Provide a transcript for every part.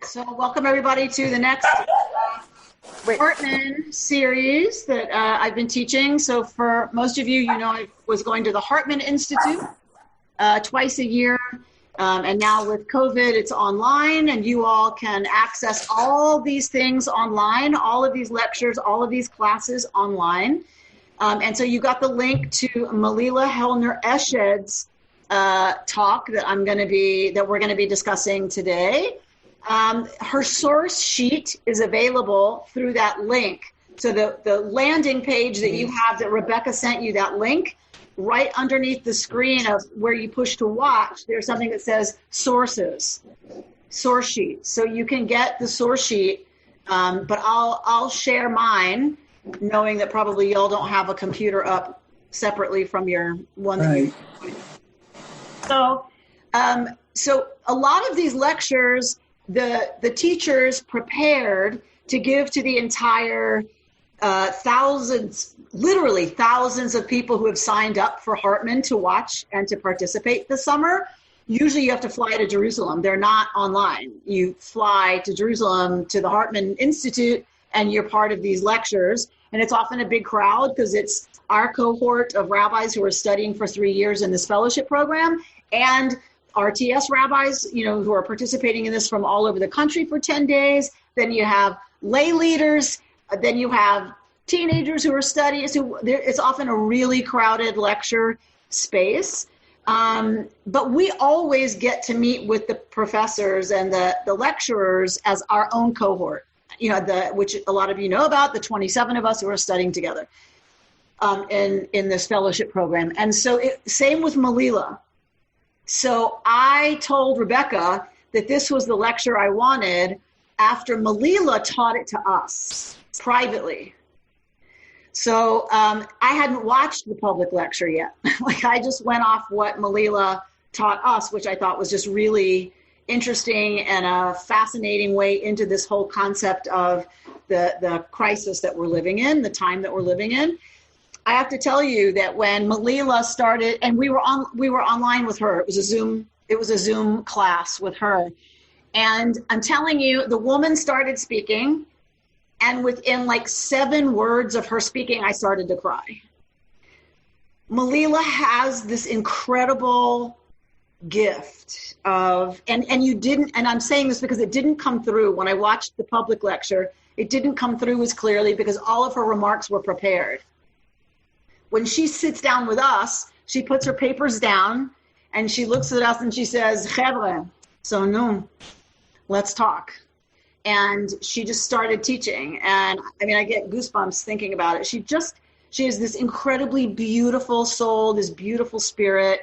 So welcome everybody to the next Hartman series that I've been teaching. So for most of you, you know, I was going to the Hartman Institute twice a year. And now with COVID, it's online, and you all can access all these things online, all of these lectures, all of these classes online. And so you got the link to Melila Hellner-Eshed's talk that we're going to be discussing today. Her source sheet is available through that link. So the landing page that you have, that Rebecca sent you that link, right underneath the screen of where you push to watch, there's something that says sources, source sheet. So you can get the source sheet, but I'll share mine, knowing that probably y'all don't have a computer up separately from your one that you. So a lot of these lectures, the teachers prepared to give to the entire literally thousands of people who have signed up for Hartman to watch and to participate this summer. Usually you have to fly to Jerusalem. They're not online. You fly to Jerusalem to the Hartman Institute and you're part of these lectures. And it's often a big crowd because it's our cohort of rabbis who are studying for 3 years in this fellowship program, and RTS rabbis, you know, who are participating in this from all over the country for 10 days. Then you have lay leaders. Then you have teenagers who are studying. So it's often a really crowded lecture space. But we always get to meet with the professors and the lecturers as our own cohort, you know, which a lot of you know about, the 27 of us who are studying together in this fellowship program. And so same with Melila. So I told Rebecca that this was the lecture I wanted after Melila taught it to us privately. So I hadn't watched the public lecture yet. Like, I just went off what Melila taught us, which I thought was just really interesting and a fascinating way into this whole concept of the crisis that we're living in, the time that we're living in. I have to tell you that when Melila started, and we were online with her. It was a Zoom class with her. And I'm telling you, the woman started speaking, and within like 7 words of her speaking, I started to cry. Melila has this incredible gift of, and I'm saying this because it didn't come through when I watched the public lecture. It didn't come through as clearly because all of her remarks were prepared. When she sits down with us, she puts her papers down and she looks at us and she says, "Chevre, so no, let's talk." And she just started teaching. And I mean, I get goosebumps thinking about it. She has this incredibly beautiful soul, this beautiful spirit.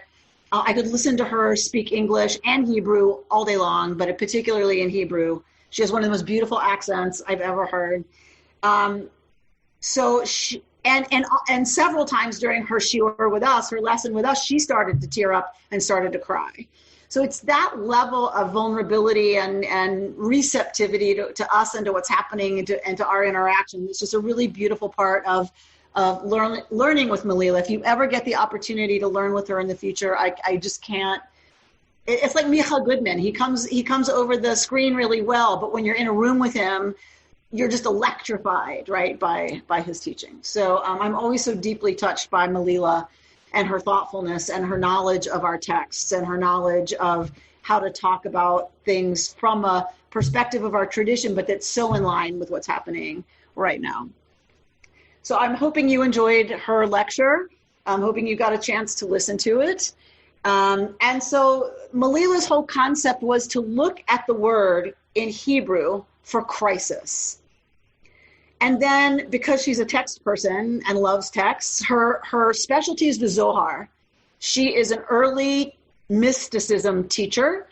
I could listen to her speak English and Hebrew all day long, but particularly in Hebrew. She has one of the most beautiful accents I've ever heard. So she, and several times during her shiur with us, her lesson with us, she started to tear up and started to cry. So it's that level of vulnerability and receptivity to us and to what's happening and to our interaction. It's just a really beautiful part of learning with Melila. If you ever get the opportunity to learn with her in the future, I just can't. It's like Micha Goodman. He comes over the screen really well, but when you're in a room with him, you're just electrified, right, by his teaching. So I'm always so deeply touched by Melila and her thoughtfulness and her knowledge of our texts and her knowledge of how to talk about things from a perspective of our tradition, but that's so in line with what's happening right now. So I'm hoping you enjoyed her lecture. I'm hoping you got a chance to listen to it. And so Melila's whole concept was to look at the word in Hebrew for crisis. And then, because she's a text person and loves texts, her specialty is the Zohar. She is an early mysticism teacher.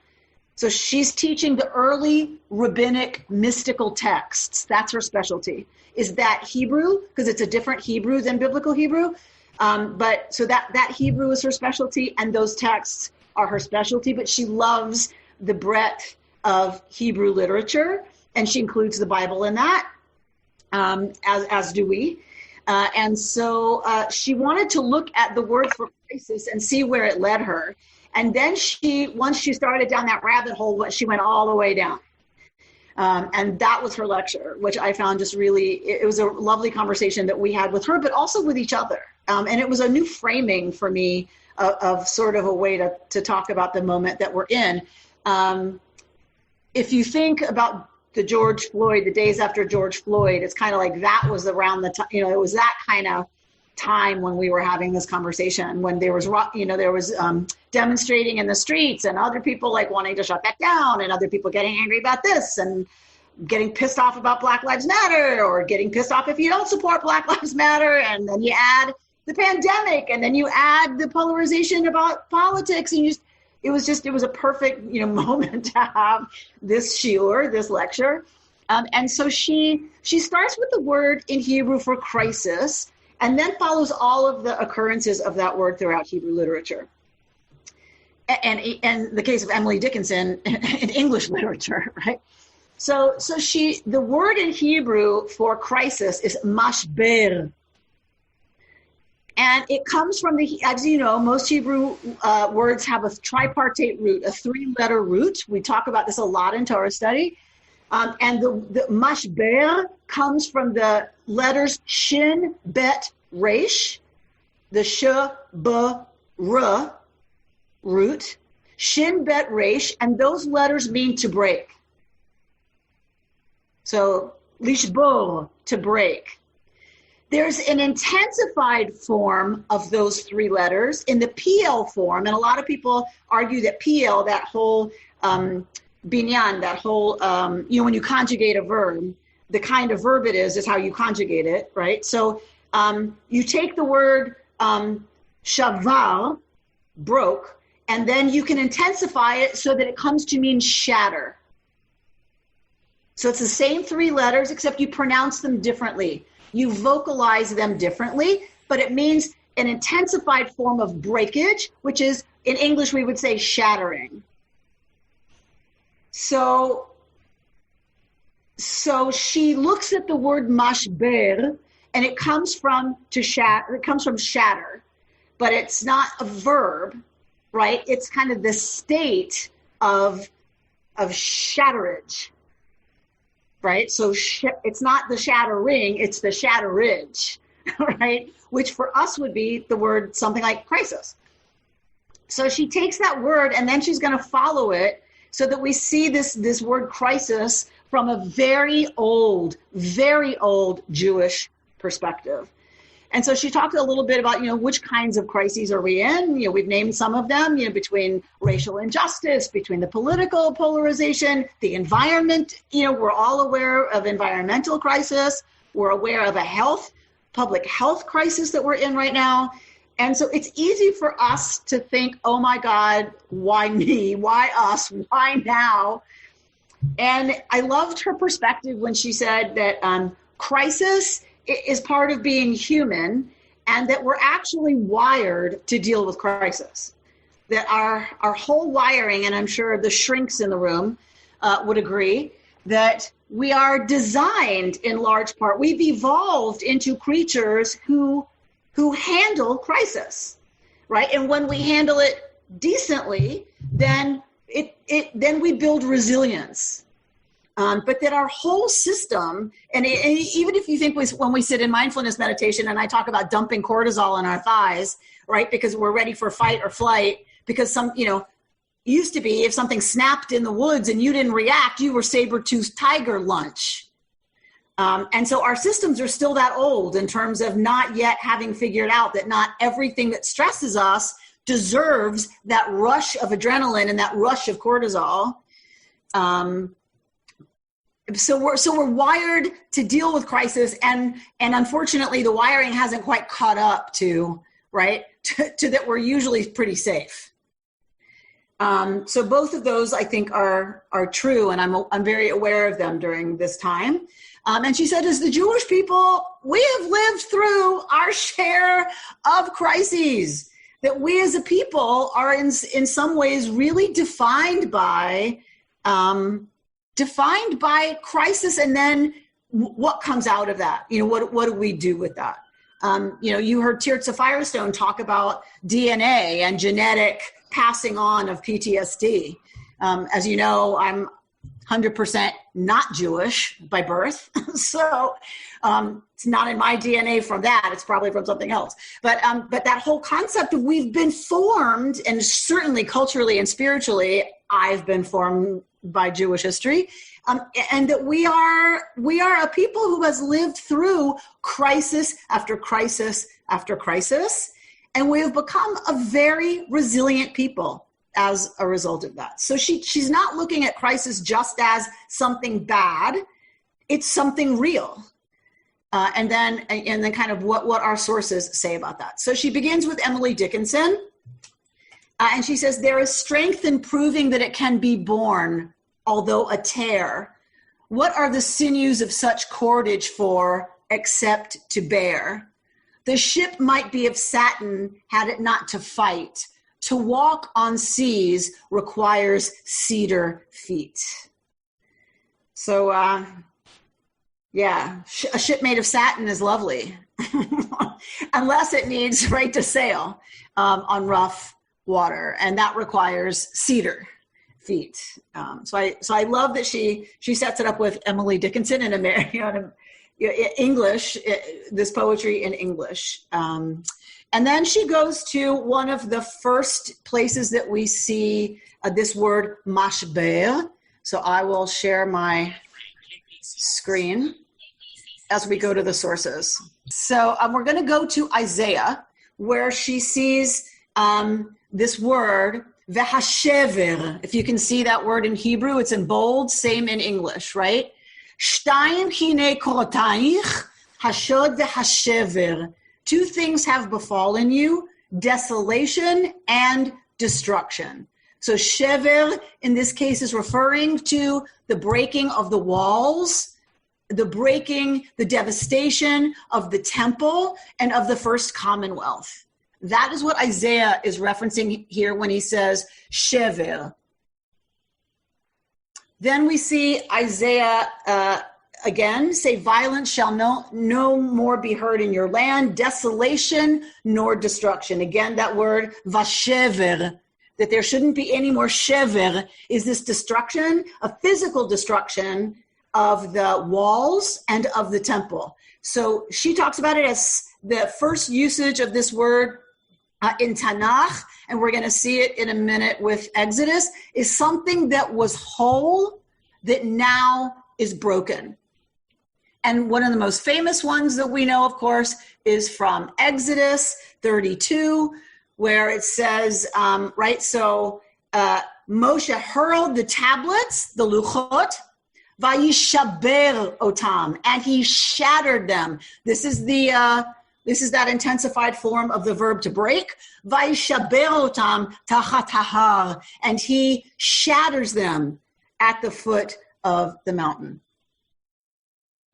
So she's teaching the early rabbinic mystical texts. That's her specialty. Is that Hebrew? Because it's a different Hebrew than biblical Hebrew. But so that Hebrew is her specialty, and those texts are her specialty. But she loves the breadth of Hebrew literature, and she includes the Bible in that. As do we. And so she wanted to look at the word for crisis and see where it led her. And then once she started down that rabbit hole, she went all the way down. And that was her lecture, which I found just really, it was a lovely conversation that we had with her, but also with each other. And it was a new framing for me of sort of a way to talk about the moment that we're in. If you think about the days after George Floyd, it's kind of like that was around the time, it was that kind of time when we were having this conversation, when there was, demonstrating in the streets and other people like wanting to shut that down and other people getting angry about this and getting pissed off about Black Lives Matter or getting pissed off if you don't support Black Lives Matter. And then you add the pandemic and then you add the polarization about politics, and it was a perfect, moment to have this shiur, this lecture. And so she starts with the word in Hebrew for crisis, and then follows all of the occurrences of that word throughout Hebrew literature. And in the case of Emily Dickinson in English literature, right? So the word in Hebrew for crisis is mashber. And it comes from as you know, most Hebrew words have a tripartite root, a 3-letter root. We talk about this a lot in Torah study. And the mashber comes from the letters shin, bet, resh, the sh, b, r root, shin, bet, resh, and those letters mean to break. So lishbor, to break. There's an intensified form of those 3 letters in the PL form, and a lot of people argue that PL, that whole binyan, that whole, when you conjugate a verb, the kind of verb it is how you conjugate it, right? So you take the word shavar, broke, and then you can intensify it so that it comes to mean shatter. So it's the same 3 letters, except you pronounce them differently. You vocalize them differently, but it means an intensified form of breakage, which is, in English, we would say shattering. So she looks at the word mashber, and it comes from shatter, but it's not a verb, right? It's kind of the state of shatterage. Right? So it's not the shattering, it's the shatterage, right? Which for us would be the word something like crisis. So she takes that word and then she's going to follow it so that we see this word crisis from a very old Jewish perspective. And so she talked a little bit about, which kinds of crises are we in? We've named some of them, between racial injustice, between the political polarization, the environment. We're all aware of environmental crisis. We're aware of a public health crisis that we're in right now. And so it's easy for us to think, oh my God, why me? Why us? Why now? And I loved her perspective when she said that crisis is part of being human, and that we're actually wired to deal with crisis. That our whole wiring, and I'm sure the shrinks in the room would agree, that we are designed in large part. We've evolved into creatures who handle crisis, right? And when we handle it decently, then we build resilience. But that our whole system, and even if you think when we sit in mindfulness meditation and I talk about dumping cortisol in our thighs, right, because we're ready for fight or flight, because used to be if something snapped in the woods and you didn't react, you were saber-toothed tiger lunch. And so our systems are still that old in terms of not yet having figured out that not everything that stresses us deserves that rush of adrenaline and that rush of cortisol. So we're wired to deal with crisis, and unfortunately the wiring hasn't quite caught up to that we're usually pretty safe. So both of those I think are true, and I'm very aware of them during this time. And she said, as the Jewish people, we have lived through our share of crises. That we as a people are in some ways really defined by crisis, and then what comes out of that? What do we do with that? You heard Tirza Firestone talk about DNA and genetic passing on of PTSD. As you know, I'm 100% not Jewish by birth. So it's not in my DNA from that. It's probably from something else. But that whole concept of we've been formed, and certainly culturally and spiritually, I've been formed by Jewish history, and that we are a people who has lived through crisis after crisis after crisis, and we have become a very resilient people as a result of that. So she's not looking at crisis just as something bad; it's something real. And then kind of what our sources say about that. So she begins with Emily Dickinson, and she says, there is strength in proving that it can be borne, although a tear. What are the sinews of such cordage for, except to bear? The ship might be of satin, had it not to fight. To walk on seas requires cedar feet. So, yeah, a ship made of satin is lovely, unless it needs to sail on rough water, and that requires cedar feet. So I love that she sets it up with Emily Dickinson in English, this poetry in English. And then she goes to one of the first places that we see this word mashber. So I will share my screen as we go to the sources. So we're going to go to Isaiah, where she sees this word, v'hashever. If you can see that word in Hebrew, it's in bold, same in English, right? Shtayim hine korotaich, hashod v'hashever. Two things have befallen you, desolation and destruction. So shever, in this case, is referring to the breaking of the walls, the devastation of the temple and of the first commonwealth. That is what Isaiah is referencing here when he says shever. Then we see Isaiah again say, violence shall no more be heard in your land, desolation nor destruction. Again, that word vashever, that there shouldn't be any more shever, is this destruction, a physical destruction of the walls and of the temple. So she talks about it as the first usage of this word in Tanakh, and we're going to see it in a minute with Exodus, is something that was whole that now is broken. And one of the most famous ones that we know, of course, is from Exodus 32, where it says, Moshe hurled the tablets, the luchot, vayishaber otam, and he shattered them. This is that intensified form of the verb to break. Vayishaber otam tachat hahar, and he shatters them at the foot of the mountain.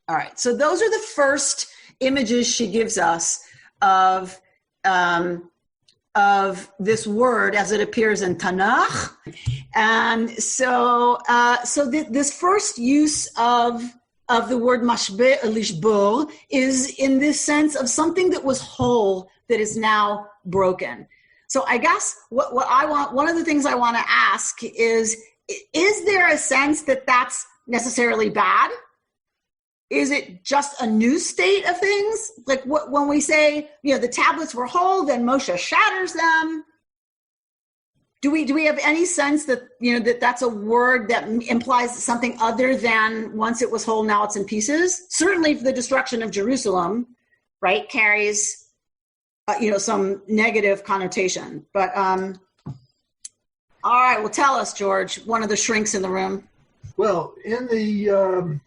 All right, so those are the first images she gives us of this word as it appears in Tanakh. And so this first use of the word mashbe lishbor is in this sense of something that was whole that is now broken. So I guess what I want, one of the things I want to ask is there a sense that that's necessarily bad? Is it just a new state of things? Like when we say, the tablets were whole, then Moshe shatters them. Do we have any sense that, that's a word that implies something other than once it was whole, now it's in pieces? Certainly the destruction of Jerusalem, right, carries, some negative connotation. But, all right, well, tell us, George, one of the shrinks in the room. Well, in the...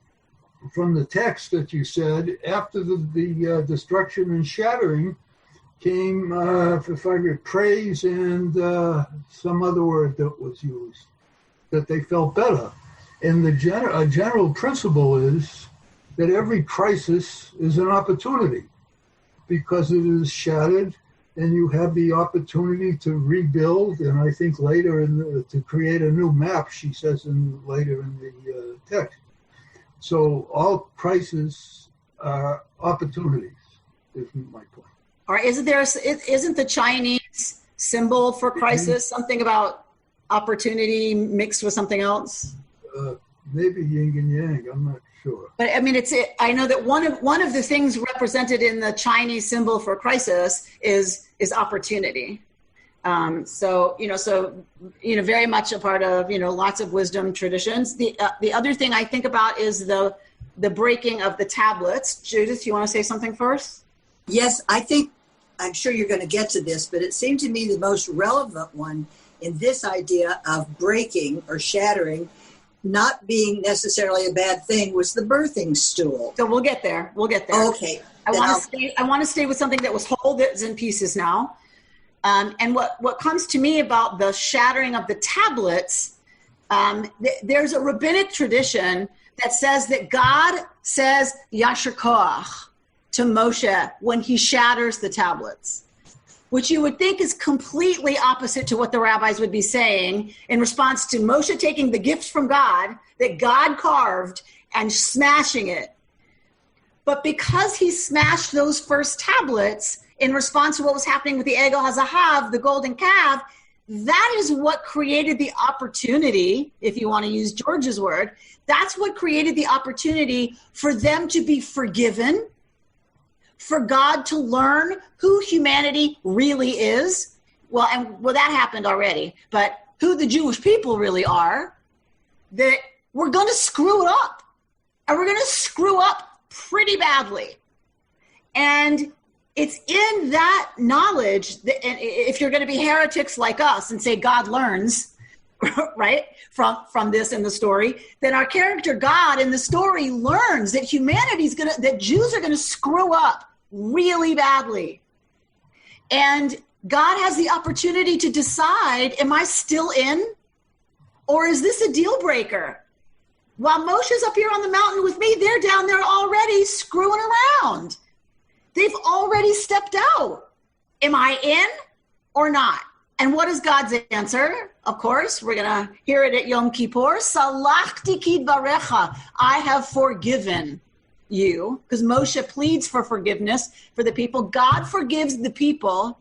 from the text that you said, after the destruction and shattering came, praise and some other word that was used, that they felt better. And a general principle is that every crisis is an opportunity because it is shattered and you have the opportunity to rebuild. And I think later to create a new map, she says later in the text. So all crises are opportunities, is my point. Or isn't the Chinese symbol for crisis something about opportunity mixed with something else? Maybe yin and yang. I'm not sure. But I mean, I know that one of the things represented in the Chinese symbol for crisis is opportunity. So very much a part of, lots of wisdom traditions. The other thing I think about is the breaking of the tablets. Judith, you want to say something first? Yes, I'm sure you're going to get to this, but it seemed to me the most relevant one in this idea of breaking or shattering, not being necessarily a bad thing, was the birthing stool. So we'll get there. Okay. I want to stay with something that was whole that's in pieces now. And what comes to me about the shattering of the tablets, there's a rabbinic tradition that says that God says Yasher Koach to Moshe when he shatters the tablets, which you would think is completely opposite to what the rabbis would be saying in response to Moshe taking the gift from God that God carved and smashing it. But because he smashed those first tablets in response to what was happening with the Egel HaZahav, the golden calf, that is what created the opportunity, if you want to use George's word, that's what created the opportunity for them to be forgiven, for God to learn who humanity really is. Well, that happened already, but who the Jewish people really are, that we're going to screw it up. And we're going to screw up pretty badly. And it's in that knowledge that, and if you're going to be heretics like us and say God learns, right, from this in the story, then our character God in the story learns that that Jews are going to screw up really badly. And God has the opportunity to decide, am I still in? Or is this a deal breaker? While Moshe's up here on the mountain with me, they're down there already screwing around. They've already stepped out. Am I in or not? And what is God's answer? Of course, we're going to hear it at Yom Kippur. Salachti kidvarecha. I have forgiven you. Because Moshe pleads for forgiveness for the people. God forgives the people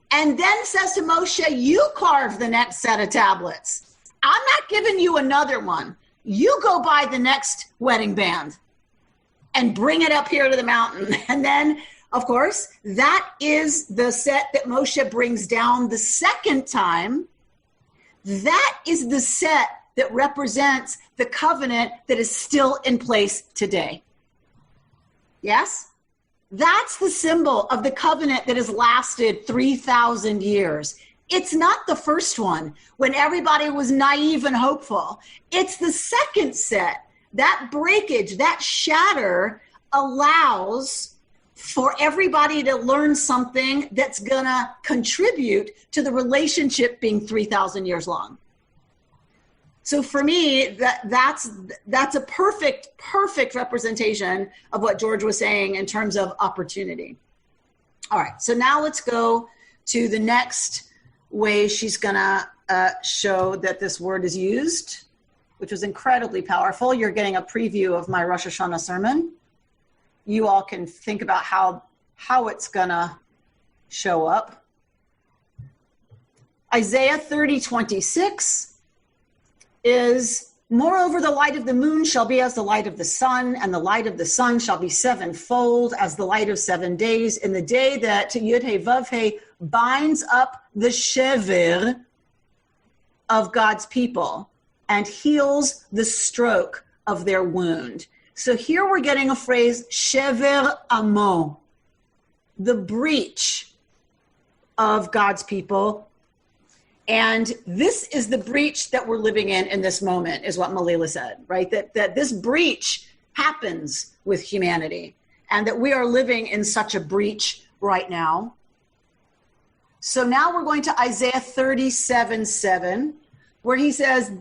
and then says to Moshe, you carve the next set of tablets. I'm not giving you another one. You go buy the next wedding band and bring it up here to the mountain. And then, of course, that is the set that Moshe brings down the second time. That is the set that represents the covenant that is still in place today. Yes? That's the symbol of the covenant that has lasted 3,000 years. It's not the first one when everybody was naive and hopeful. It's the second set. That breakage, that shatter allows for everybody to learn something that's going to contribute to the relationship being 3,000 years long. So for me, that's a perfect representation of what George was saying in terms of opportunity. All right, so now let's go to the next way she's going to show that this word is used, which was incredibly powerful. You're getting a preview of my Rosh Hashanah sermon. You all can think about how it's going to show up. Isaiah 30:26 is, moreover, the light of the moon shall be as the light of the sun, and the light of the sun shall be sevenfold as the light of 7 days, in the day that Yud-He Vav-He binds up the shever of God's people and heals the stroke of their wound. So here we're getting a phrase, shever amo, the breach of God's people. And this is the breach that we're living in this moment, is what Melila said, right? That this breach happens with humanity and that we are living in such a breach right now. So now we're going to Isaiah 37:7, where he says,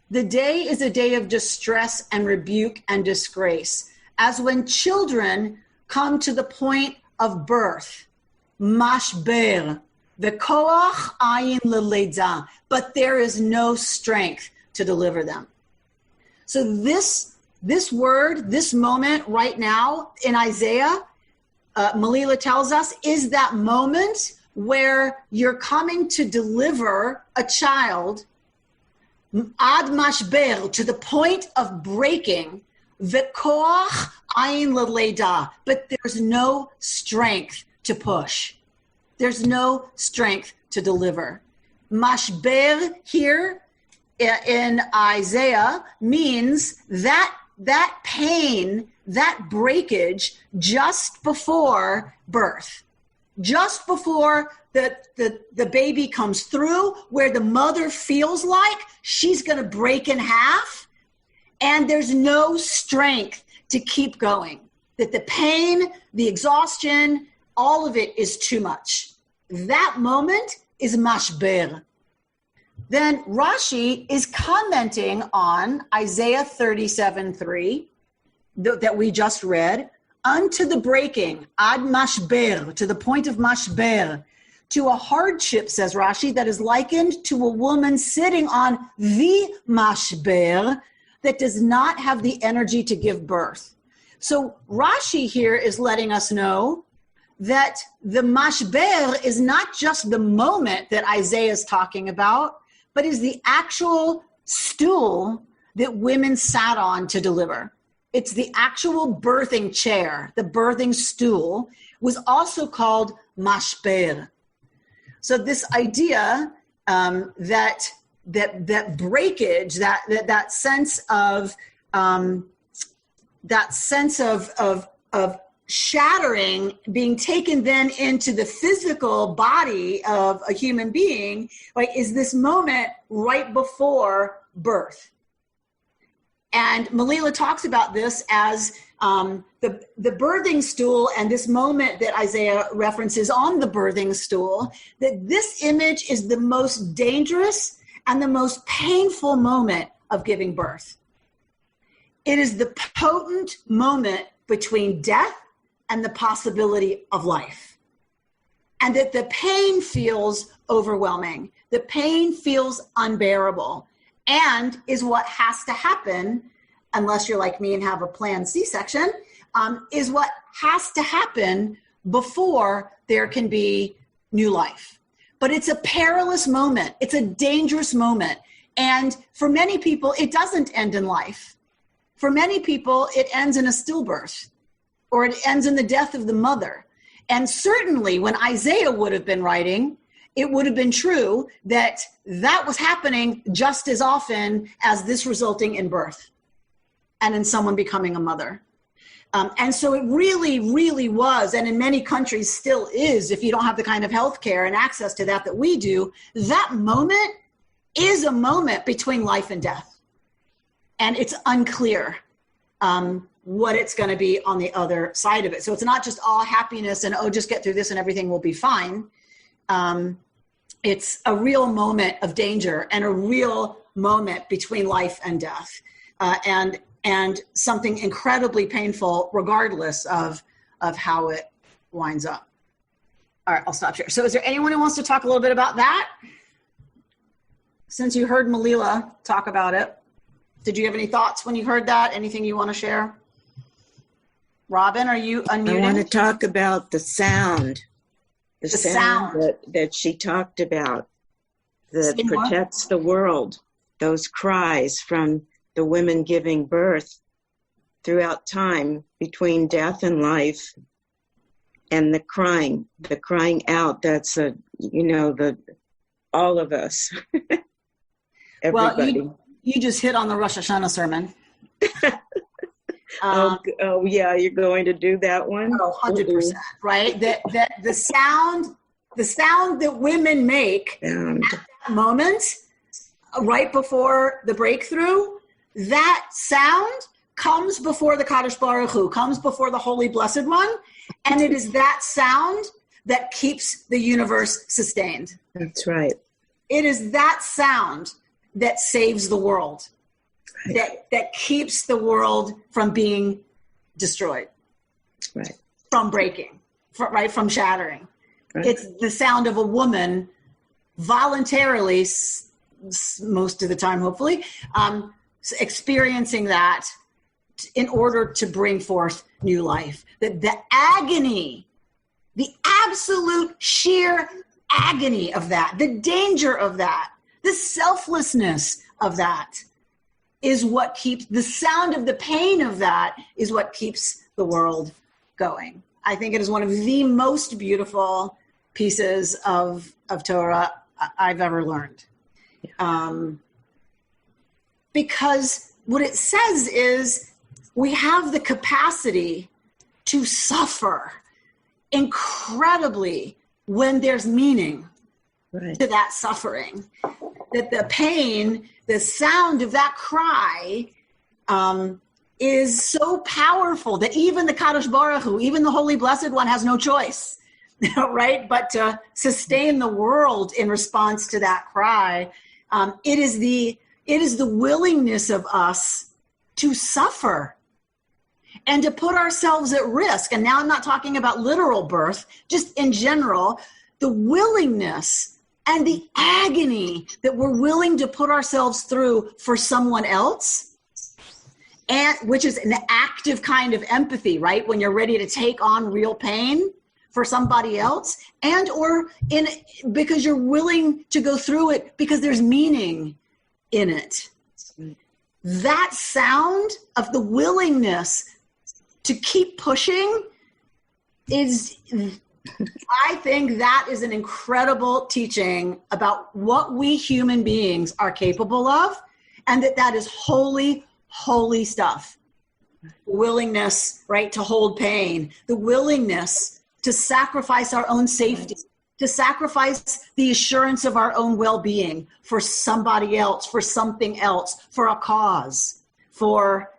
the day is a day of distress and rebuke and disgrace, as when children come to the point of birth, mashber, v'koach ayin l'leidah, but there is no strength to deliver them. So this word, this moment right now in Isaiah, Melila tells us, is that moment where you're coming to deliver a child, ad mashber, to the point of breaking, v'koach ayin l'leida, but there's no strength to push. There's no strength to deliver. Mashber here in Isaiah means that pain, that breakage just before birth, just before the baby comes through, where the mother feels like she's going to break in half, and there's no strength to keep going. That the pain, the exhaustion, all of it is too much. That moment is mashber. Then Rashi is commenting on Isaiah 37:3 that we just read, unto the breaking, ad mashber, to the point of mashber, to a hardship, says Rashi, that is likened to a woman sitting on the mashber that does not have the energy to give birth. So Rashi here is letting us know that the mashber is not just the moment that Isaiah is talking about, but is the actual stool that women sat on to deliver. It's the actual birthing chair. The birthing stool was also called mashber. So this idea that breakage, that sense of shattering, being taken then into the physical body of a human being, like, is this moment right before birth. And Melila talks about this as the birthing stool, and this moment that Isaiah references on the birthing stool, that this image is the most dangerous and the most painful moment of giving birth. It is the potent moment between death and the possibility of life. And that the pain feels overwhelming. The pain feels unbearable, and is what has to happen, unless you're like me and have a planned C-section, is what has to happen before there can be new life. But it's a perilous moment. It's a dangerous moment. And for many people, it doesn't end in life. For many people, it ends in a stillbirth, or it ends in the death of the mother. And certainly when Isaiah would have been writing, it would have been true that that was happening just as often as this resulting in birth and in someone becoming a mother. And so it really, really was, and in many countries still is, if you don't have the kind of health care and access to that we do, that moment is a moment between life and death. And it's unclear what it's going to be on the other side of it. So it's not just all happiness and, oh, just get through this and everything will be fine. It's a real moment of danger and a real moment between life and death, and something incredibly painful regardless of how it winds up. All right, I'll stop here. So is there anyone who wants to talk a little bit about that? Since you heard Melila talk about it, did you have any thoughts when you heard that? Anything you want to share? Robin, are you unmuted? I want to talk about the sound. The sound that she talked about that protects the world. Those cries from the women giving birth throughout time between death and life, and the crying out. That's all of us. Everybody. Well, you just hit on the Rosh Hashanah sermon. Oh yeah, you're going to do that one? Oh, 100%, right? That the sound that women make at that moment, right before the breakthrough, that sound comes before the Kadosh Baruch Hu, comes before the Holy Blessed One, and it is that sound that keeps the universe sustained. That's right. It is that sound that saves the world. Right. That keeps the world from being destroyed, right? From breaking, from shattering. Right. It's the sound of a woman voluntarily, most of the time, hopefully, experiencing that in order to bring forth new life. The agony, the absolute sheer agony of that, the danger of that, the selflessness of that is what keeps, the sound of the pain of that is what keeps the world going. I think it is one of the most beautiful pieces of Torah I've ever learned. Because what it says is we have the capacity to suffer incredibly when there's meaning to that suffering. That the pain, the sound of that cry is so powerful that even the Kadosh Baruch Hu, even the Holy Blessed One has no choice, right? But to sustain the world in response to that cry. It is the willingness of us to suffer and to put ourselves at risk. And now I'm not talking about literal birth, just in general, the willingness and the agony that we're willing to put ourselves through for someone else, and which is an active kind of empathy, right? When you're ready to take on real pain for somebody else, and or because you're willing to go through it because there's meaning in it. That sound of the willingness to keep pushing is, I think that is an incredible teaching about what we human beings are capable of, and that is holy, holy stuff. Willingness, right, to hold pain, the willingness to sacrifice our own safety, to sacrifice the assurance of our own well-being for somebody else, for something else, for a cause, for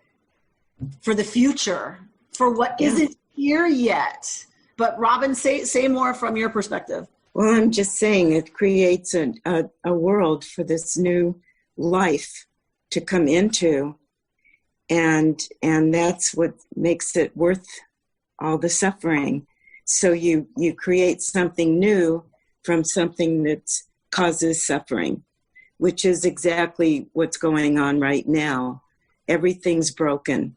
the future, for what isn't here yet. But Robin, say more from your perspective. Well, I'm just saying it creates a world for this new life to come into, and that's what makes it worth all the suffering. So you create something new from something that causes suffering, which is exactly what's going on right now. Everything's broken.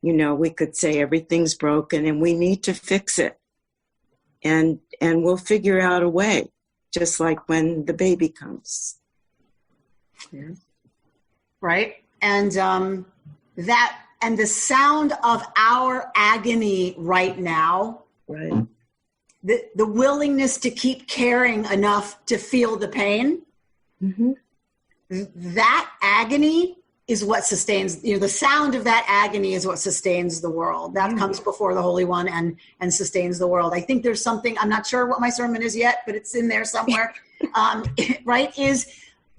You know, we could say everything's broken and we need to fix it. And we'll figure out a way, just like when the baby comes. Yeah. Right? And and the sound of our agony right now, right? The willingness to keep caring enough to feel the pain, that agony is what sustains, the sound of that agony is what sustains the world. That comes before the Holy One and sustains the world. I think there's something, I'm not sure what my sermon is yet, but it's in there somewhere, right? Is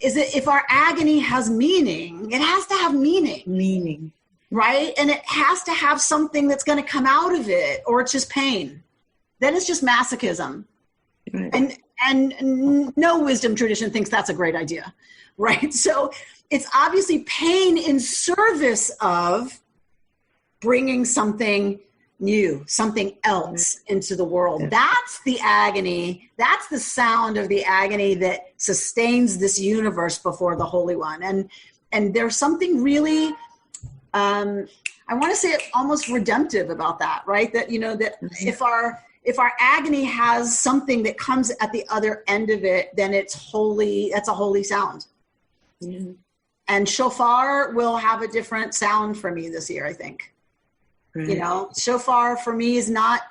that if our agony has meaning, it has to have meaning. Meaning. Right? And it has to have something that's going to come out of it, or it's just pain. Then it's just masochism. Right. And no wisdom tradition thinks that's a great idea, right? So it's obviously pain in service of bringing something new, something else into the world. Yeah. That's the agony. That's the sound of the agony that sustains this universe before the Holy One. And there's something really, I want to say it almost redemptive about that, right? That, that if our agony has something that comes at the other end of it, then it's holy. That's a holy sound. Mm-hmm. And shofar will have a different sound for me this year, I think. Right. Shofar for me is not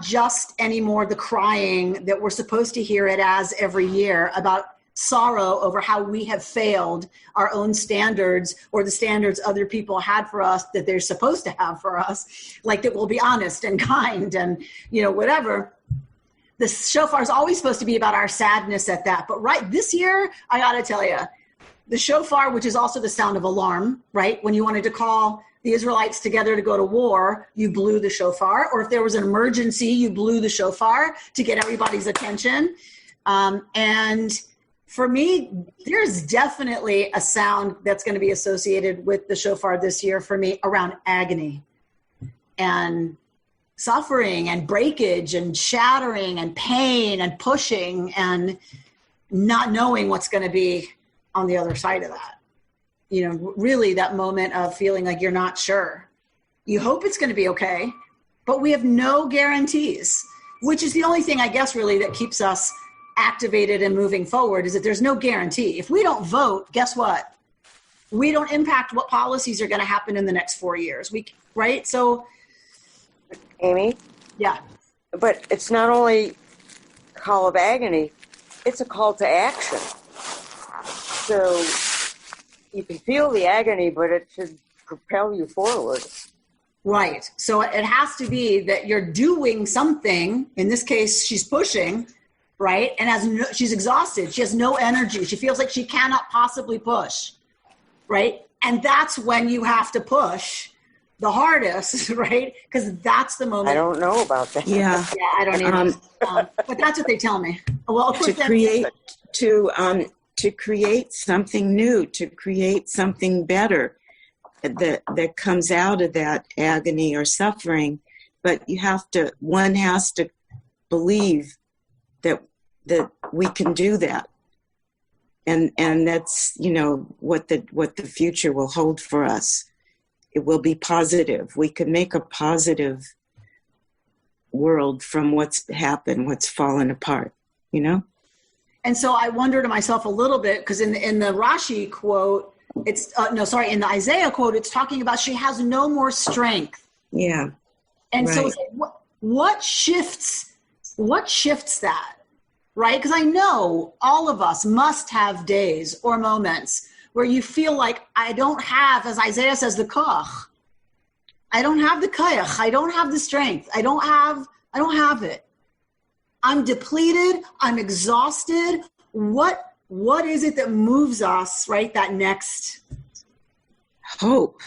just anymore the crying that we're supposed to hear it as every year about sorrow over how we have failed our own standards or the standards other people had for us that they're supposed to have for us, like that we'll be honest and kind and, whatever. The shofar is always supposed to be about our sadness at that. But right this year, I got to tell you, the shofar, which is also the sound of alarm, right? When you wanted to call the Israelites together to go to war, you blew the shofar. Or if there was an emergency, you blew the shofar to get everybody's attention. And for me, there's definitely a sound that's going to be associated with the shofar this year for me around agony and suffering and breakage and shattering and pain and pushing and not knowing what's going to be on the other side of that. Really that moment of feeling like you're not sure. You hope it's going to be okay, but we have no guarantees, which is the only thing, I guess, really that keeps us activated and moving forward is that there's no guarantee. If we don't vote, guess what? We don't impact what policies are going to happen in the next 4 years. Right? So, Amy? Yeah. But it's not only a call of agony, it's a call to action. So you can feel the agony, but it should propel you forward. Right. So it has to be that you're doing something. In this case, she's pushing, right? And she's exhausted. She has no energy. She feels like she cannot possibly push, right? And that's when you have to push the hardest, right? Because that's the moment. I don't know about that. Yeah, I don't either. But that's what they tell me. Well, of course, to create something new, to create something better that comes out of that agony or suffering. But one has to believe that we can do that. And that's, what the future will hold for us. It will be positive. We can make a positive world from what's happened, what's fallen apart, And so I wonder to myself a little bit, because in the Rashi quote, in the Isaiah quote, it's talking about she has no more strength. Yeah. And so it's like, what shifts that, right? Because I know all of us must have days or moments where you feel like I don't have, as Isaiah says, the koach. I don't have the koach. I don't have the strength. I don't have it. I'm depleted. I'm exhausted. What is it that moves us, right? That next hope.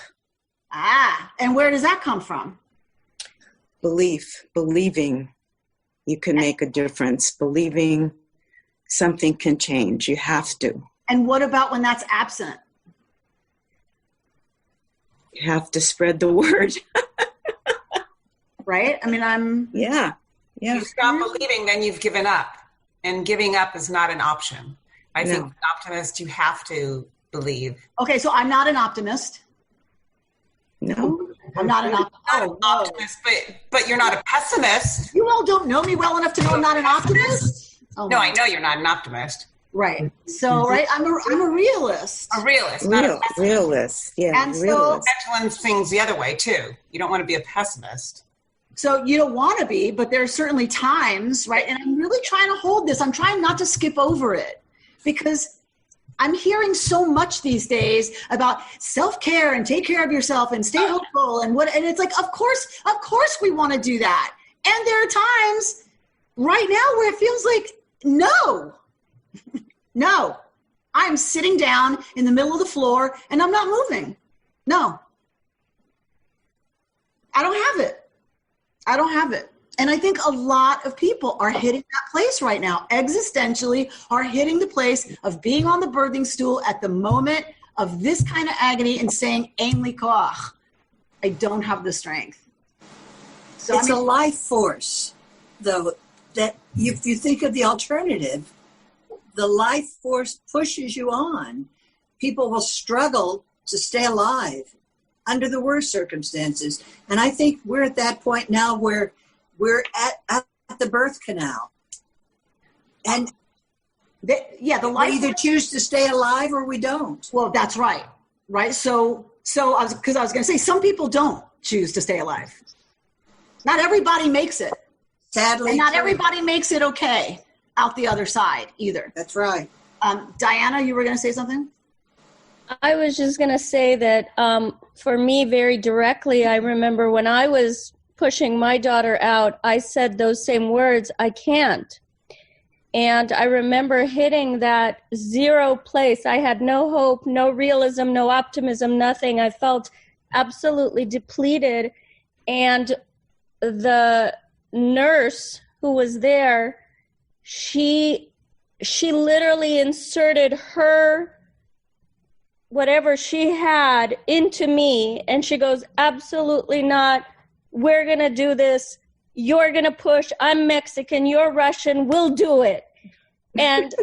And where does that come from? Believing you can make a difference, believing something can change. You have to. And what about when that's absent? You have to spread the word. Right? I mean, Yeah. You stop believing, then you've given up. And giving up is not an option. I think as an optimist, you have to believe. Okay, so I'm not an optimist. No. I'm not an optimist, but you're not a pessimist. You all don't know me well enough to know I'm not an optimist. Oh, no, I know you're not an optimist. Right. So, I'm a realist. A realist, not a pessimist. Realist, yeah. And realist. So pendulum things the other way too. You don't want to be a pessimist. So you don't want to be, but there's certainly times, right? And I'm really trying to hold this. I'm trying not to skip over it because I'm hearing so much these days about self-care and take care of yourself and stay hopeful and it's like, of course we want to do that. And there are times right now where it feels like, no, I'm sitting down in the middle of the floor and I'm not moving. No, I don't have it. And I think a lot of people are hitting that place right now, existentially, are hitting the place of being on the birthing stool at the moment of this kind of agony and saying, Ein li koach, I don't have the strength. So it's a life force, though, that if you think of the alternative, the life force pushes you on. People will struggle to stay alive under the worst circumstances. And I think we're at that point now where we're at the birth canal. And the life we either choose to stay alive or we don't. Well, that's right. Right. So I was going to say, some people don't choose to stay alive. Not everybody makes it. Sadly. And not everybody makes it okay out the other side either. That's right. Diana, you were going to say something? I was just going to say that for me, very directly, I remember when I was pushing my daughter out, I said those same words, I can't. And I remember hitting that zero place. I had no hope, no realism, no optimism, nothing. I felt absolutely depleted. And the nurse who was there, she literally inserted her whatever she had into me, and she goes, absolutely not. We're going to do this. You're going to push. I'm Mexican. You're Russian. We'll do it. And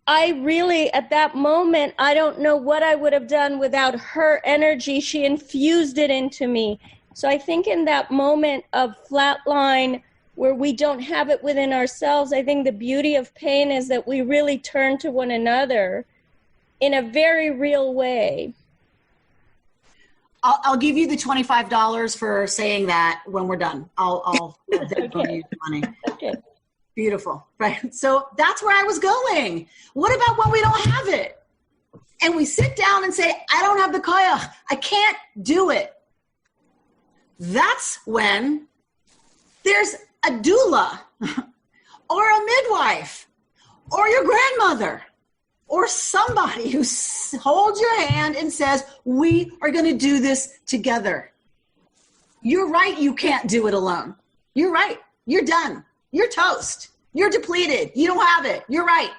I really, at that moment, I don't know what I would have done without her energy. She infused it into me. So I think in that moment of flatline, where we don't have it within ourselves. I think the beauty of pain is that we really turn to one another in a very real way. I'll give you the $25 for saying that when we're done. I'll give you the money. Okay. Beautiful, right? So that's where I was going. What about when we don't have it? And we sit down and say, I don't have the koyach. I can't do it. That's when there's a doula or a midwife or your grandmother or somebody who holds your hand and says, we are going to do this together. You're right. You can't do it alone. You're right. You're done. You're toast. You're depleted. You don't have it. You're right.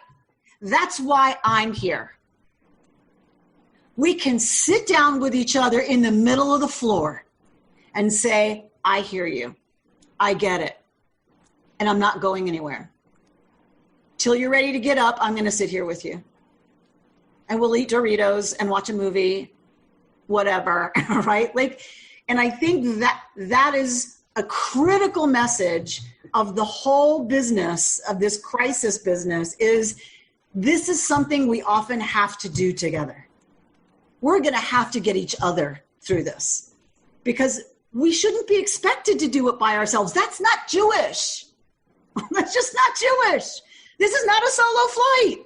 That's why I'm here. We can sit down with each other in the middle of the floor and say, I hear you. I get it. And I'm not going anywhere. Till you're ready to get up, I'm going to sit here with you. And we'll eat Doritos and watch a movie, whatever, right? And I think that is a critical message of the whole business, of this crisis business, is this is something we often have to do together. We're going to have to get each other through this because we shouldn't be expected to do it by ourselves. That's not Jewish. That's just not Jewish. This is not a solo flight.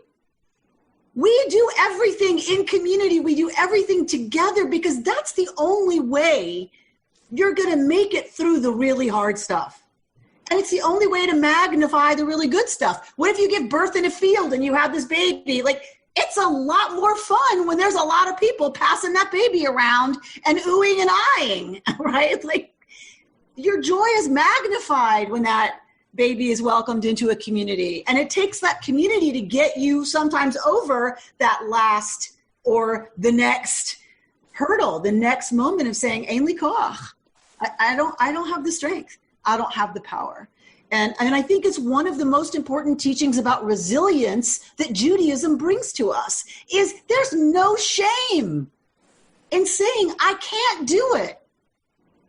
We do everything in community. We do everything together because that's the only way you're going to make it through the really hard stuff. And it's the only way to magnify the really good stuff. What if you give birth in a field and you have this baby? It's a lot more fun when there's a lot of people passing that baby around and oohing and eyeing, right? Your joy is magnified when that baby is welcomed into a community. And it takes that community to get you sometimes over that last or the next hurdle, the next moment of saying, Ein li koach. I don't have the strength. I don't have the power. And I think it's one of the most important teachings about resilience that Judaism brings to us is there's no shame in saying I can't do it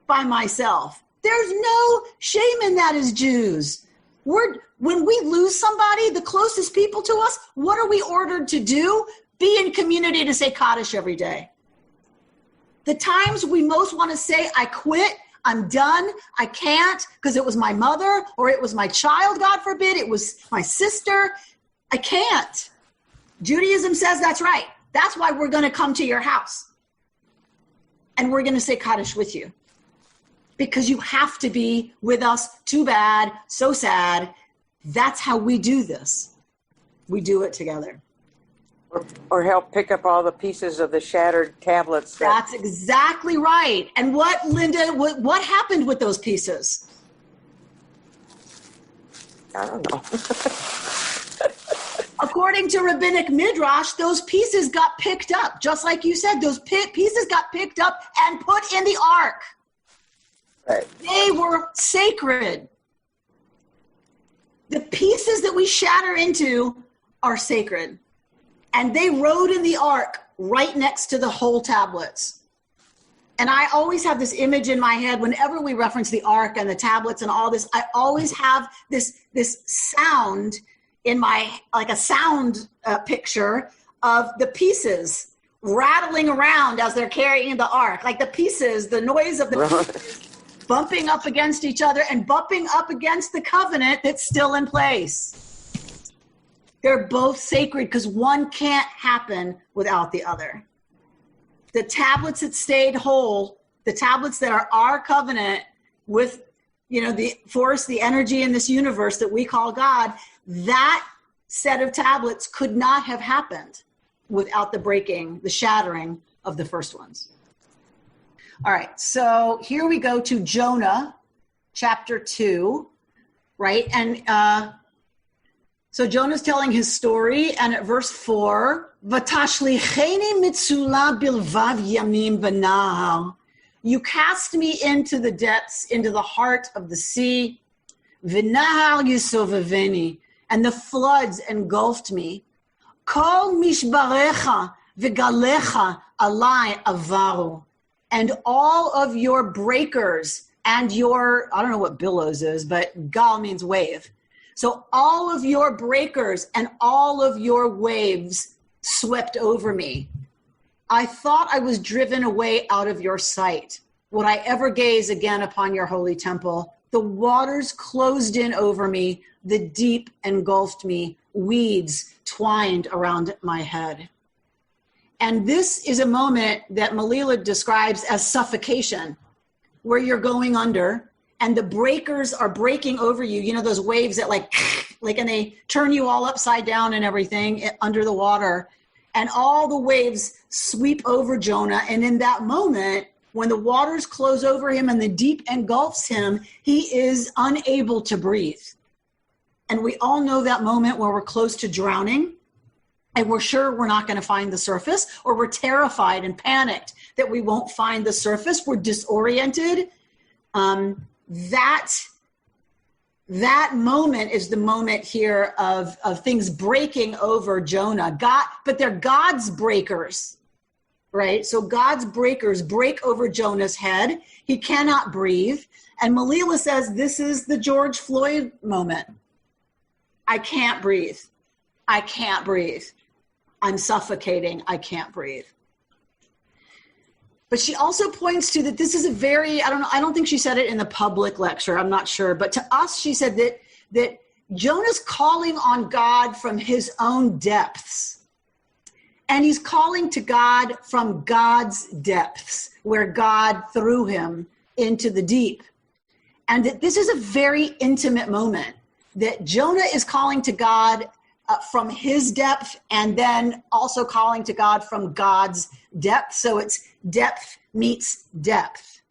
by myself. There's no shame in that as Jews. When we lose somebody, the closest people to us, what are we ordered to do? Be in community to say Kaddish every day. The times we most want to say, I quit, I'm done, I can't, because it was my mother or it was my child, God forbid, it was my sister, I can't. Judaism says that's right. That's why we're going to come to your house. And we're going to say Kaddish with you. Because you have to be with us. Too bad, so sad. That's how we do this. We do it together. Or help pick up all the pieces of the shattered tablets. That's exactly right. And Linda, what happened with those pieces? I don't know. According to Rabbinic Midrash, those pieces got picked up. Just like you said, those pieces got picked up and put in the ark. Right. They were sacred. The pieces that we shatter into are sacred. And they rode in the ark right next to the whole tablets. And I always have this image in my head whenever we reference the ark and the tablets and all this, I always have this sound in my, like a sound picture of the pieces rattling around as they're carrying the ark. Like the pieces, the noise of the pieces bumping up against each other and bumping up against the covenant that's still in place. They're both sacred because one can't happen without the other. The tablets that stayed whole, the tablets that are our covenant with, the force, the energy in this universe that we call God, that set of tablets could not have happened without the shattering of the first ones. All right, so here we go to Jonah, chapter 2, right? And so Jonah's telling his story, and at verse 4, "Vatashlicheni mitzula bilvav yamim b'nahar." You cast me into the depths, into the heart of the sea. V'nahar yisoveveni, and the floods engulfed me. Kol mishbarecha v'galecha alai avaru, and all of your breakers and your, I don't know what billows is, but gal means wave. So all of your breakers and all of your waves swept over me. I thought I was driven away out of your sight. Would I ever gaze again upon your holy temple? The waters closed in over me. The deep engulfed me. Weeds twined around my head. And this is a moment that Melila describes as suffocation, where you're going under and the breakers are breaking over you. You know, those waves that like, and they turn you all upside down and everything under the water. And all the waves sweep over Jonah. And in that moment, when the waters close over him and the deep engulfs him, he is unable to breathe. And we all know that moment where we're close to drowning and we're sure we're not going to find the surface, or we're terrified and panicked that we won't find the surface. We're disoriented. That moment is the moment here of things breaking over Jonah. But they're God's breakers, right? So God's breakers break over Jonah's head. He cannot breathe. And Melila says, this is the George Floyd moment. I can't breathe. I can't breathe. I'm suffocating. I can't breathe. But she also points to that this is a very, I don't think she said it in the public lecture, I'm not sure. But to us, she said that Jonah's calling on God from his own depths. And he's calling to God from God's depths, where God threw him into the deep. And that this is a very intimate moment, that Jonah is calling to God from his depth, and then also calling to God from God's depth. So it's depth meets depth.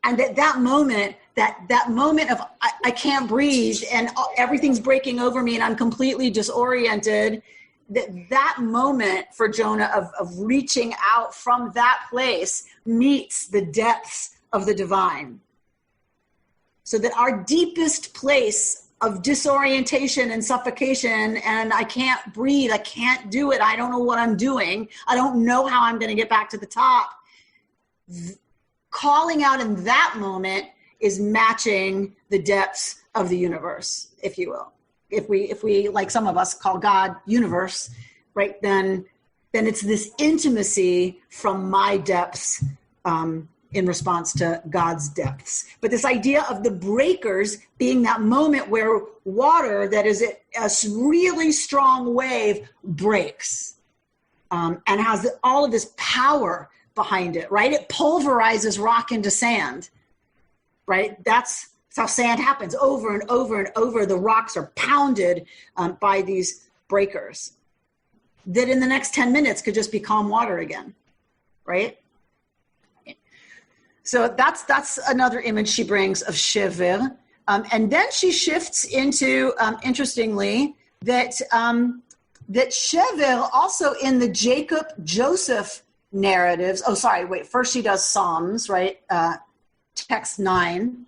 And that moment, that moment of I can't breathe and everything's breaking over me and I'm completely disoriented, that moment for Jonah of reaching out from that place meets the depths of the divine. So that our deepest place of disorientation and suffocation, and I can't breathe, I can't do it, I don't know what I'm doing, I don't know how I'm going to get back to the top. Calling out in that moment is matching the depths of the universe, if you will. If we like some of us call God universe, right, then it's this intimacy from my depths in response to God's depths. But this idea of the breakers being that moment where water that is a really strong wave breaks and has all of this power behind it, right? It pulverizes rock into sand, right? That's how sand happens over and over and over. The rocks are pounded by these breakers that in the next 10 minutes could just be calm water again, right? So that's another image she brings of Shever. And then she shifts into, interestingly, that Shever also in the Jacob-Joseph narratives. Oh, sorry, wait. First she does Psalms, right? Text 9.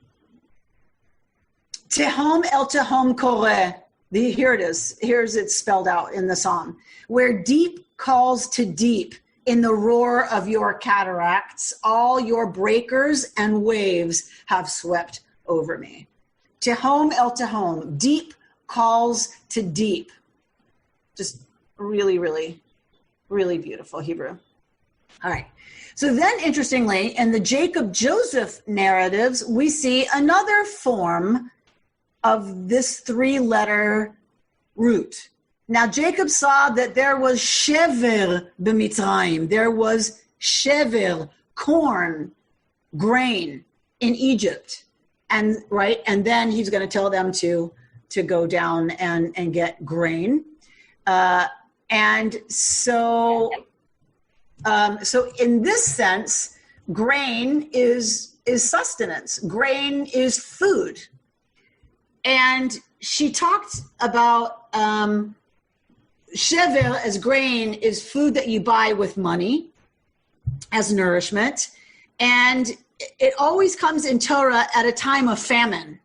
Tehom el tehom koreh. Here it is. Here's it spelled out in the Psalm. Where deep calls to deep. In the roar of your cataracts, all your breakers and waves have swept over me. Tehom el tehom, deep calls to deep. Just really, really, really beautiful Hebrew. All right. So then, interestingly, in the Jacob-Joseph narratives, we see another form of this three-letter root. Now, Jacob saw that there was shever b'Mitzrayim. There was shever, corn, grain in Egypt. And right, and then he's going to tell them to go down and get grain. And so in this sense, grain is sustenance. Grain is food. And she talked about shever as grain is food that you buy with money as nourishment. And it always comes in Torah at a time of famine.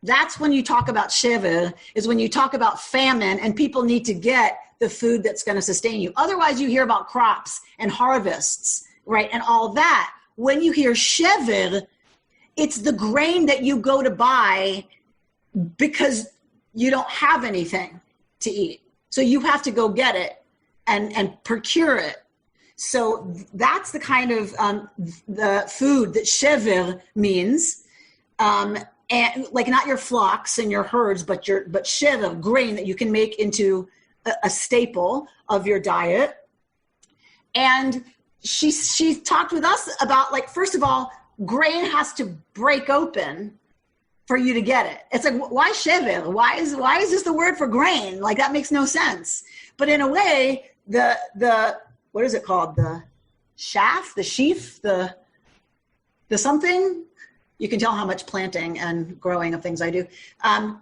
That's when you talk about shever, is when you talk about famine and people need to get the food that's going to sustain you. Otherwise, you hear about crops and harvests, right, and all that. When you hear shever, it's the grain that you go to buy because you don't have anything to eat. So you have to go get it and procure it. So that's the kind of the food that shever means. And like not your flocks and your herds, but shever, grain that you can make into a staple of your diet. And she talked with us about, like, first of all, grain has to break open for you to get it. It's like, why shever? Why is this the word for grain? Like, that makes no sense. But in a way, the what is it called? The shaft, the sheaf, the something. You can tell how much planting and growing of things I do.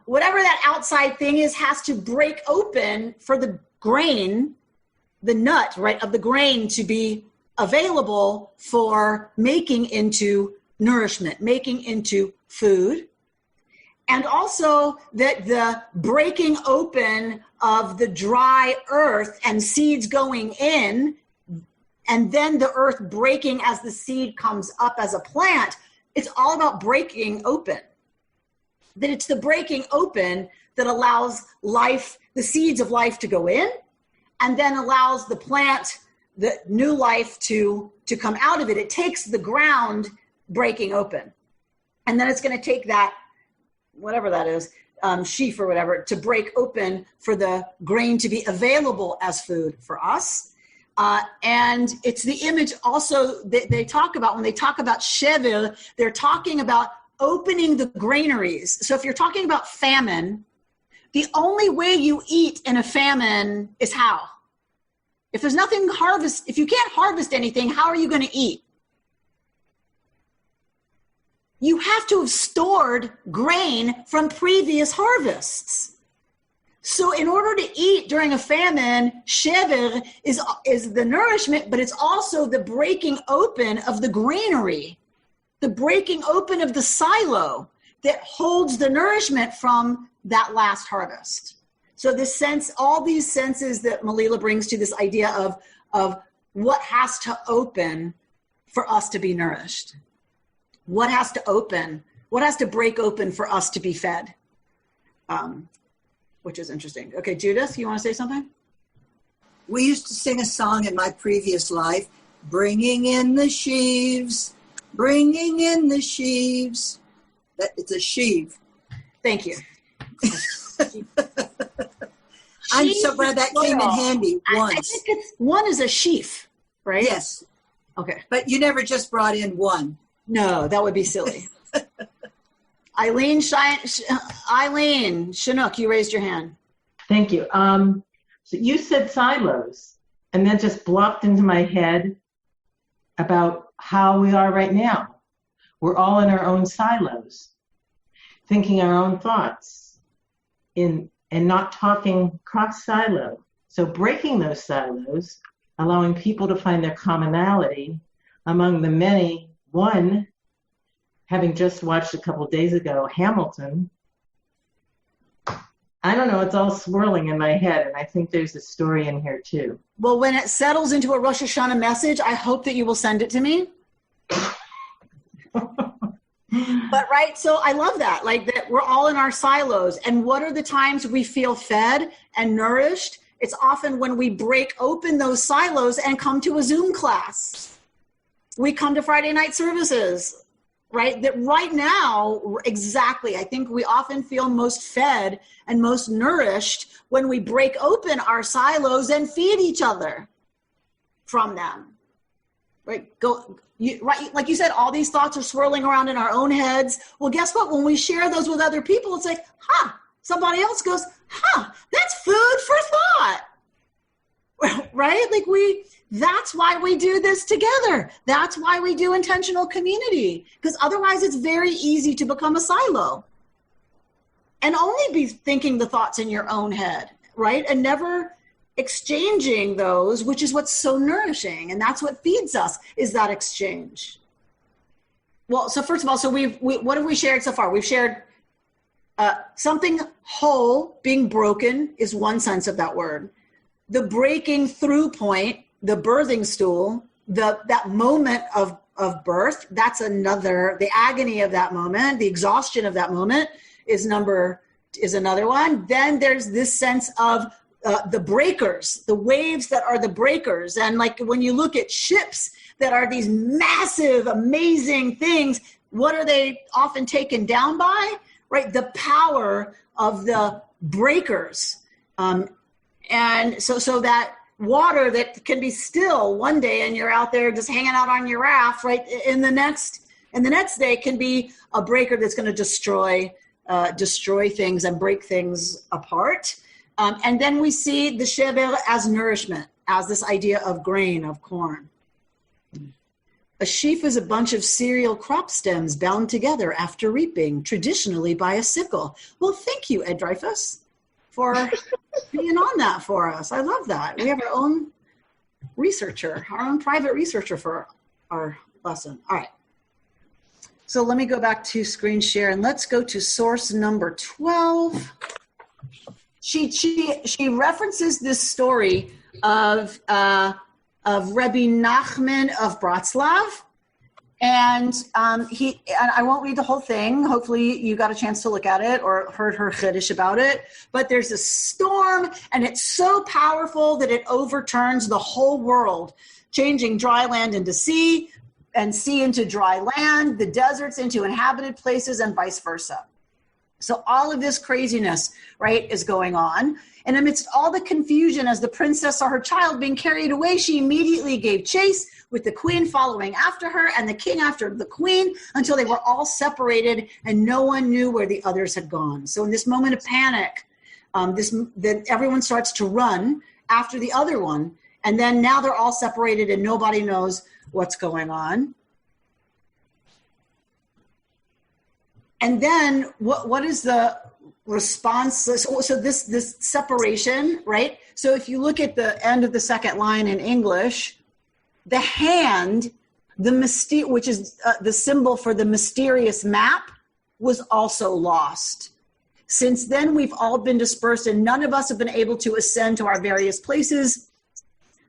Whatever that outside thing is has to break open for the grain, the nut, right, of the grain to be available for making into nourishment, making into food. And also that the breaking open of the dry earth and seeds going in, and then the earth breaking as the seed comes up as a plant, it's all about breaking open. That it's the breaking open that allows life, the seeds of life to go in, and then allows the plant, the new life to come out of it. It takes the ground breaking open. And then it's going to take that, whatever that is, sheaf or whatever, to break open for the grain to be available as food for us. And it's the image also that they talk about when they talk about shever, they're talking about opening the granaries. So if you're talking about famine, the only way you eat in a famine is how? If there's nothing to harvest, if you can't harvest anything, how are you going to eat? You have to have stored grain from previous harvests. So in order to eat during a famine, shever is the nourishment, but it's also the breaking open of the granary, the breaking open of the silo that holds the nourishment from that last harvest. So this sense, all these senses that Melila brings to this idea of what has to open for us to be nourished. What has to open? What has to break open for us to be fed? Which is interesting. Okay, Judith, you want to say something? We used to sing a song in my previous life, bringing in the sheaves, bringing in the sheaves. It's a sheave. Thank you. I'm so glad that came in handy once. I think one is a sheaf, right? Yes. Okay. But you never just brought in one. No, that would be silly. Eileen, Chinook, you raised your hand. Thank you. So you said silos, and that just blopped into my head about how we are right now. We're all in our own silos, thinking our own thoughts, and not talking cross-silo. So breaking those silos, allowing people to find their commonality among the many. One, having just watched a couple of days ago, Hamilton, I don't know, it's all swirling in my head, and I think there's a story in here too. Well, when it settles into a Rosh Hashanah message, I hope that you will send it to me. But right, so I love that, like that we're all in our silos. And what are the times we feel fed and nourished? It's often when we break open those silos and come to a Zoom class. We come to Friday night services, right? That right now, exactly, I think we often feel most fed and most nourished when we break open our silos and feed each other from them. Right? Right, like you said, all these thoughts are swirling around in our own heads. Well, guess what? When we share those with other people, it's like, somebody else goes, that's food for thought. Right? Like that's why we do this together. That's why we do intentional community, because otherwise it's very easy to become a silo and only be thinking the thoughts in your own head, right? And never exchanging those, which is what's so nourishing. And that's what feeds us, is that exchange. Well, so first of all, so what have we shared so far? We've shared something whole being broken is one sense of that word. The breaking through point, the birthing stool, that moment of of birth. That's the agony of that moment, the exhaustion of that moment is another one. Then there's this sense of the breakers, the waves that are the breakers. And like when you look at ships that are these massive, amazing things, what are they often taken down by? Right? The power of the breakers. And so that water that can be still one day and you're out there just hanging out on your raft, right? And the next day can be a breaker that's going to destroy things and break things apart. And then we see the shever as nourishment, as this idea of grain, of corn. A sheaf is a bunch of cereal crop stems bound together after reaping, traditionally by a sickle. Well, thank you, Ed Dreyfus, for being on that for us. I love that. We have our own researcher, our own private researcher for our lesson. All right. So let me go back to screen share and let's go to source number 12. She references this story of Rabbi Nachman of Bratslav. And I won't read the whole thing. Hopefully you got a chance to look at it or heard her chiddush about it. But there's a storm, and it's so powerful that it overturns the whole world, changing dry land into sea and sea into dry land, the deserts into inhabited places, and vice versa. So all of this craziness, right, is going on. And amidst all the confusion, as the princess saw her child being carried away, she immediately gave chase, with the queen following after her and the king after the queen, until they were all separated and no one knew where the others had gone. So in this moment of panic, that everyone starts to run after the other one. And then now they're all separated and nobody knows what's going on. And then what is the response? So this separation, right? So if you look at the end of the second line in English, the hand, which is the symbol for the mysterious map, was also lost. Since then, we've all been dispersed and none of us have been able to ascend to our various places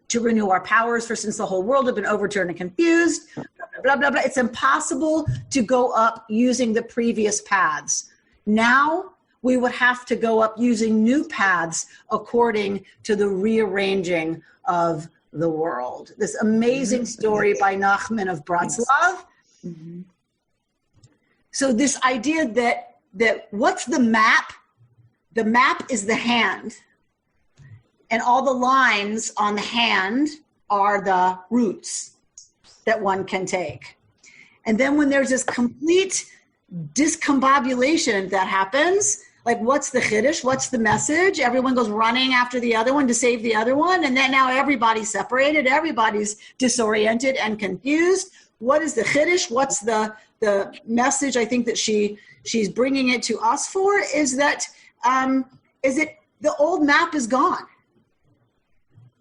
to renew our powers, for since the whole world have been overturned and confused, blah, blah, blah, blah. It's impossible to go up using the previous paths. Now, we would have to go up using new paths according to the rearranging of the world. This amazing story by Nachman of Bratslav. Mm-hmm. So this idea that what's the map? The map is the hand. And all the lines on the hand are the routes that one can take. And then when there's this complete discombobulation that happens, like what's the chiddush? What's the message? Everyone goes running after the other one to save the other one. And then now everybody's separated. Everybody's disoriented and confused. What is the chiddush? What's the message I think that she's bringing it to us for is that the old map is gone.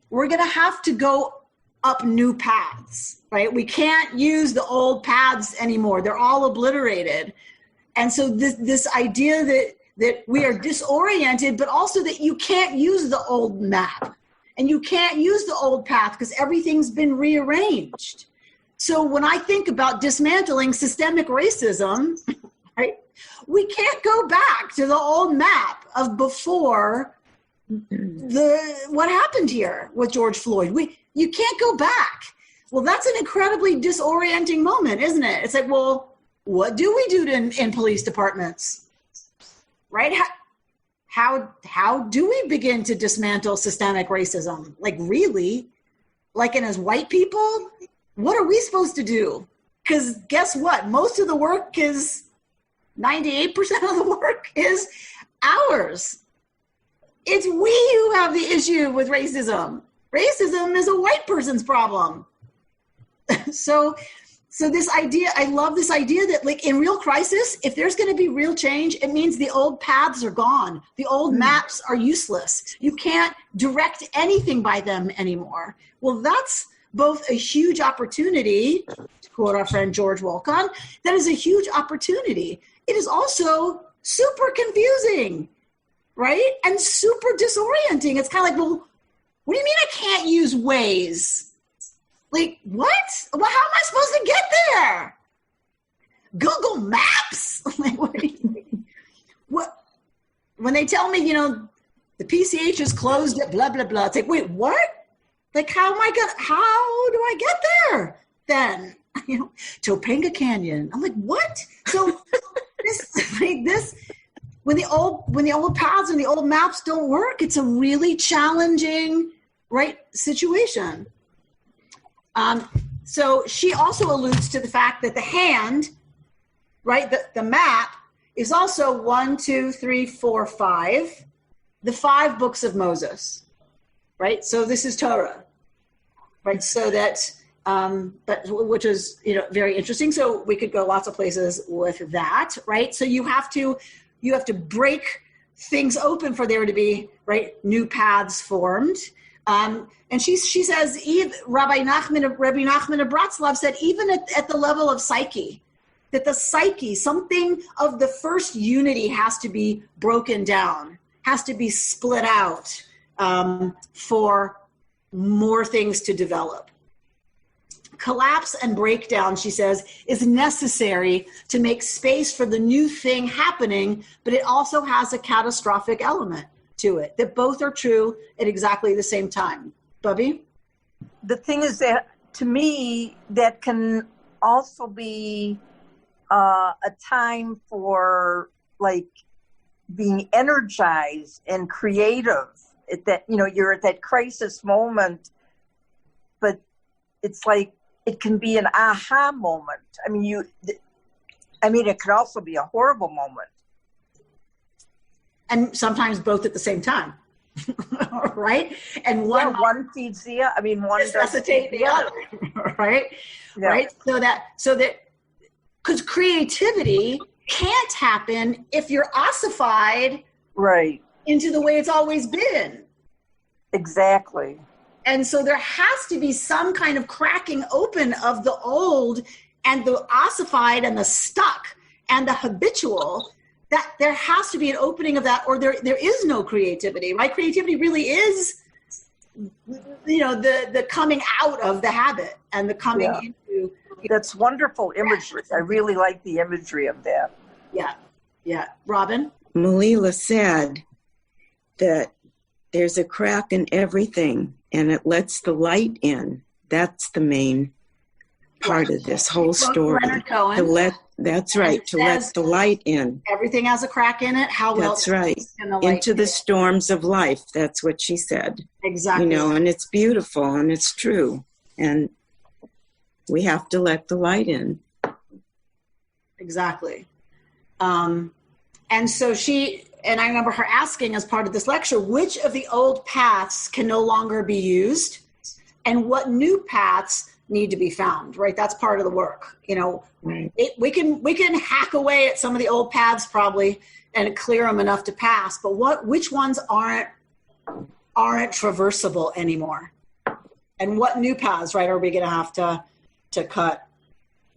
We're going to have to go up new paths, right? We can't use the old paths anymore. They're all obliterated. And so this idea that we are disoriented, but also that you can't use the old map and you can't use the old path because everything's been rearranged. So when I think about dismantling systemic racism, right, we can't go back to the old map of before what happened here with George Floyd. You can't go back. Well, that's an incredibly disorienting moment, isn't it? It's like, well, what do we do in police departments? Right? How do we begin to dismantle systemic racism? Like really? Like as white people? What are we supposed to do? Because guess what? Most of the work is, 98% of the work is ours. It's we who have the issue with racism. Racism is a white person's problem. So this idea, I love this idea that like in real crisis, if there's going to be real change, it means the old paths are gone. The old maps are useless. You can't direct anything by them anymore. Well, that's both a huge opportunity, to quote our friend George Wolcott, that is a huge opportunity. It is also super confusing, right? And super disorienting. It's kind of like, well, what do you mean I can't use Waze? Like, what? Well, how am I supposed to get there? Google Maps? Like, what? When they tell me, the PCH is closed at blah, blah, blah. It's like, wait, what? Like, how do I get there then? Topanga Canyon. I'm like, what? So this, when the old paths and the old maps don't work, it's a really challenging, right, situation. So she also alludes to the fact that the hand, right, the map is also 1, 2, 3, 4, 5, the 5 books of Moses, right? So this is Torah, right? So that, which is, very interesting. So we could go lots of places with that, right? So you have to break things open for there to be, right, new paths formed. And she says, Rabbi Nachman of Bratslav said, even at the level of psyche, that the psyche, something of the first unity has to be broken down, has to be split out for more things to develop. Collapse and breakdown, she says, is necessary to make space for the new thing happening, but it also has a catastrophic element to it, that both are true at exactly the same time. Bubby? The thing is that, to me, that can also be a time for, like, being energized and creative. You're at that crisis moment, but it's like it can be an aha moment. I mean, it could also be a horrible moment. And sometimes both at the same time, right? And one feeds the other. I mean, one necessitates the other, right? Yeah. Right. So that, because creativity can't happen if you're ossified, right, into the way it's always been. Exactly. And so there has to be some kind of cracking open of the old and the ossified and the stuck and the habitual. That there has to be an opening of that, or there is no creativity, right? Creativity really is, the coming out of the habit and the coming into. That's wonderful imagery. I really like the imagery of that. Yeah. Robin? Melila said that there's a crack in everything and it lets the light in. That's the main part of this whole story. That's right, to let the light in. Everything has a crack in it. That's right. Into the storms of life. That's what she said. Exactly. And it's beautiful and it's true. And we have to let the light in. Exactly. And so and I remember her asking as part of this lecture, which of the old paths can no longer be used and what new paths need to be found, right? That's part of the work. Right. We can hack away at some of the old paths probably and clear them enough to pass, but which ones aren't traversable anymore? And what new paths, right, are we going to have to cut?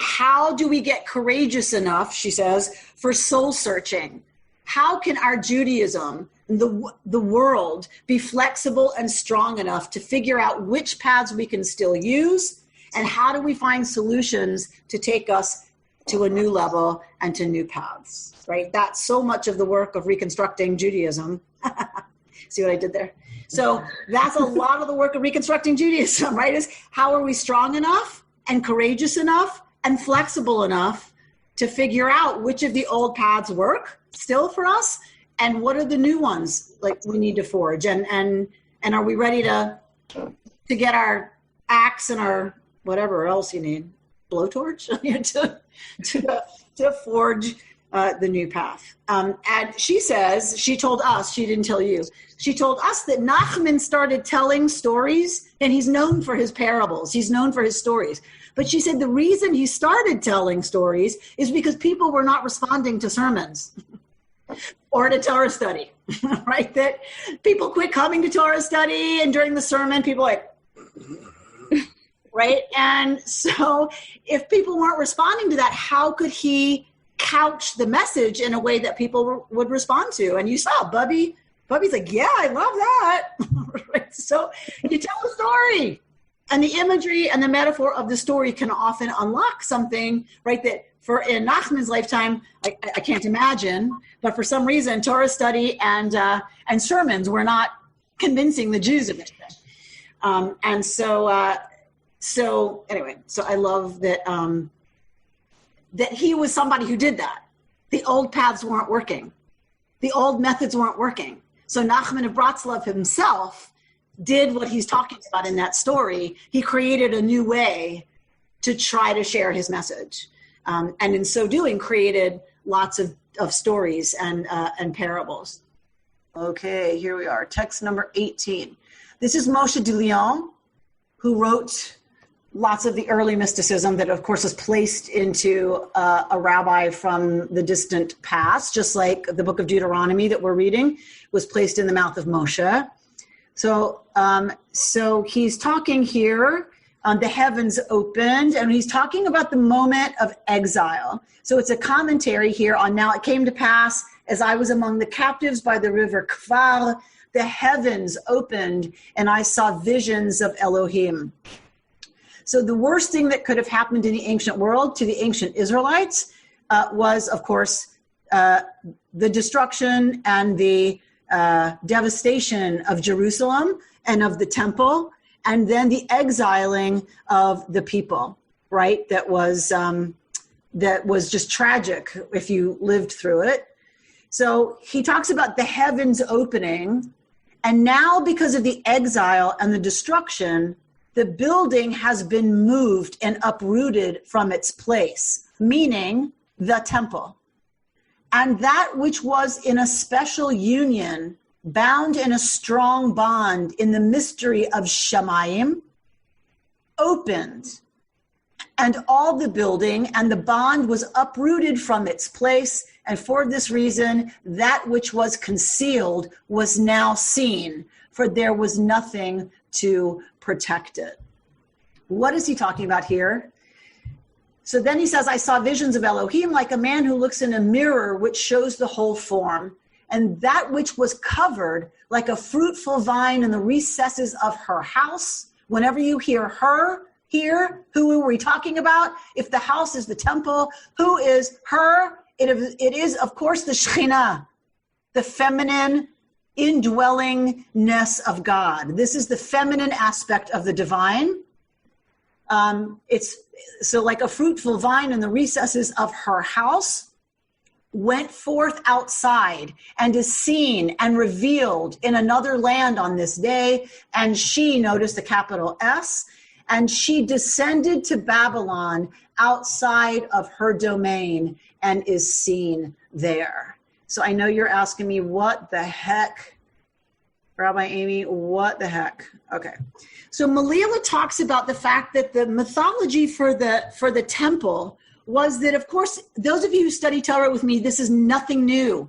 How do we get courageous enough, she says, for soul searching? How can our Judaism, the world, be flexible and strong enough to figure out which paths we can still use? And how do we find solutions to take us to a new level and to new paths, right? That's so much of the work of reconstructing Judaism. See what I did there? So that's a lot of the work of reconstructing Judaism, right? Is how are we strong enough and courageous enough and flexible enough to figure out which of the old paths work still for us and what are the new ones like we need to forge? And are we ready to get our axe and our whatever else you need, blowtorch, to forge the new path. And she says, she told us, she didn't tell you, she told us that Nachman started telling stories, and he's known for his parables, he's known for his stories. But she said the reason he started telling stories is because people were not responding to sermons or to Torah study, right? That people quit coming to Torah study, and during the sermon, people are like, right? And so if people weren't responding to that, how could he couch the message in a way that people would respond to? And you saw Bubby's like, yeah, I love that. Right? So you tell the story And the imagery and the metaphor of the story can often unlock something, right, that for in Nachman's lifetime, I can't imagine, but for some reason, Torah study and sermons were not convincing the Jews of it. So I love that that he was somebody who did that. The old paths weren't working. The old methods weren't working. So Nachman of Bratslav himself did what he's talking about in that story. He created a new way to try to share his message. And in so doing, created lots of stories and parables. Okay, here we are. Text number 18. This is Moshe de Leon, who wrote lots of the early mysticism that, of course, was placed into a rabbi from the distant past, just like the book of Deuteronomy that we're reading was placed in the mouth of Moshe. So he's talking here, the heavens opened, and he's talking about the moment of exile. So it's a commentary here on now it came to pass as I was among the captives by the river Kvar, the heavens opened and I saw visions of Elohim. So the worst thing that could have happened in the ancient world to the ancient Israelites was, of course, the destruction and the devastation of Jerusalem and of the temple, and then the exiling of the people, right? That was just tragic if you lived through it. So he talks about the heavens opening, and now because of the exile and the destruction, the building has been moved and uprooted from its place, meaning the temple. And that which was in a special union, bound in a strong bond in the mystery of Shamayim, opened, and all the building and the bond was uprooted from its place. And for this reason, that which was concealed was now seen, for there was nothing to protect it. What is he talking about here? So then he says, I saw visions of Elohim like a man who looks in a mirror which shows the whole form, and that which was covered like a fruitful vine in the recesses of her house. Whenever you hear her here, who are we talking about? If the house is the temple, who is her? It is, of course, the Shekhinah, the feminine indwellingness of God. This is the feminine aspect of the divine. It's so like a fruitful vine in the recesses of her house went forth outside and is seen and revealed in another land on this day. And she, notice the capital S, and she descended to Babylon outside of her domain and is seen there. So I know you're asking me, what the heck? Rabbi Amy, what the heck? Okay. So Melila talks about the fact that the mythology for the temple was that, of course, those of you who study Torah with me, this is nothing new.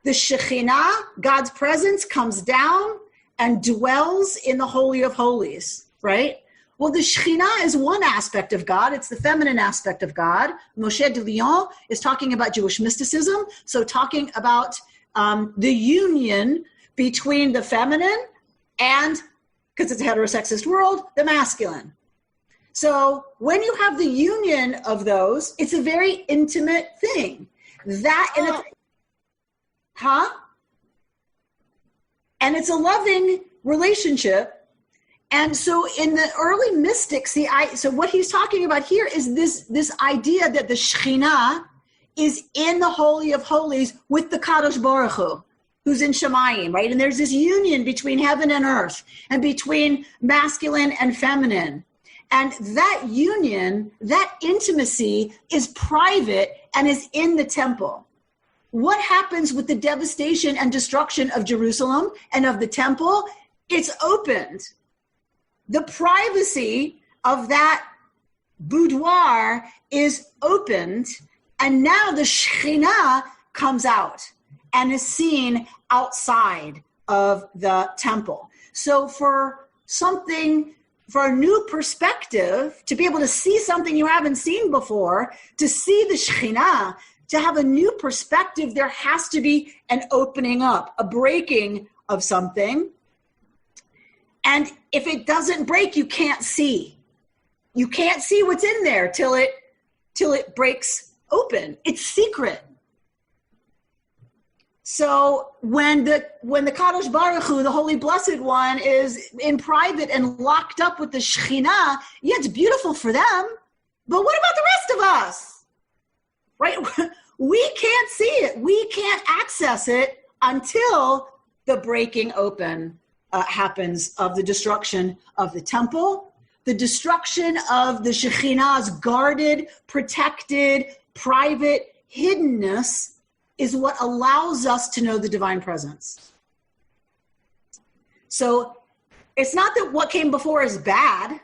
The Shekhinah, God's presence, comes down and dwells in the Holy of Holies, right? Well, the Shekhinah is one aspect of God. It's the feminine aspect of God. Moshe de Leon is talking about Jewish mysticism, so talking about the union between the feminine and, because it's a heterosexist world, the masculine. So when you have the union of those, it's a very intimate thing. And it's a loving relationship. And so in the early mystics, so what he's talking about here is this idea that the Shekhinah is in the Holy of Holies with the Kadosh Baruch Hu, who's in Shemayim, right? And there's this union between heaven and earth and between masculine and feminine. And that union, that intimacy is private and is in the temple. What happens with the devastation and destruction of Jerusalem and of the temple? It's opened. The privacy of that boudoir is opened, and now the Shekhinah comes out and is seen outside of the temple. So for a new perspective, to be able to see something you haven't seen before, to see the Shekhinah, to have a new perspective, there has to be an opening up, a breaking of something. And if it doesn't break, you can't see. You can't see what's in there till it breaks open. It's secret. So when the Kadosh Baruch Hu, the Holy Blessed One, is in private and locked up with the Shekhinah, yeah, it's beautiful for them. But what about the rest of us? Right? We can't see it. We can't access it until the breaking open happens of the destruction of the temple, the destruction of the Shekhinah's guarded, protected, private hiddenness is what allows us to know the divine presence. So it's not that what came before is bad,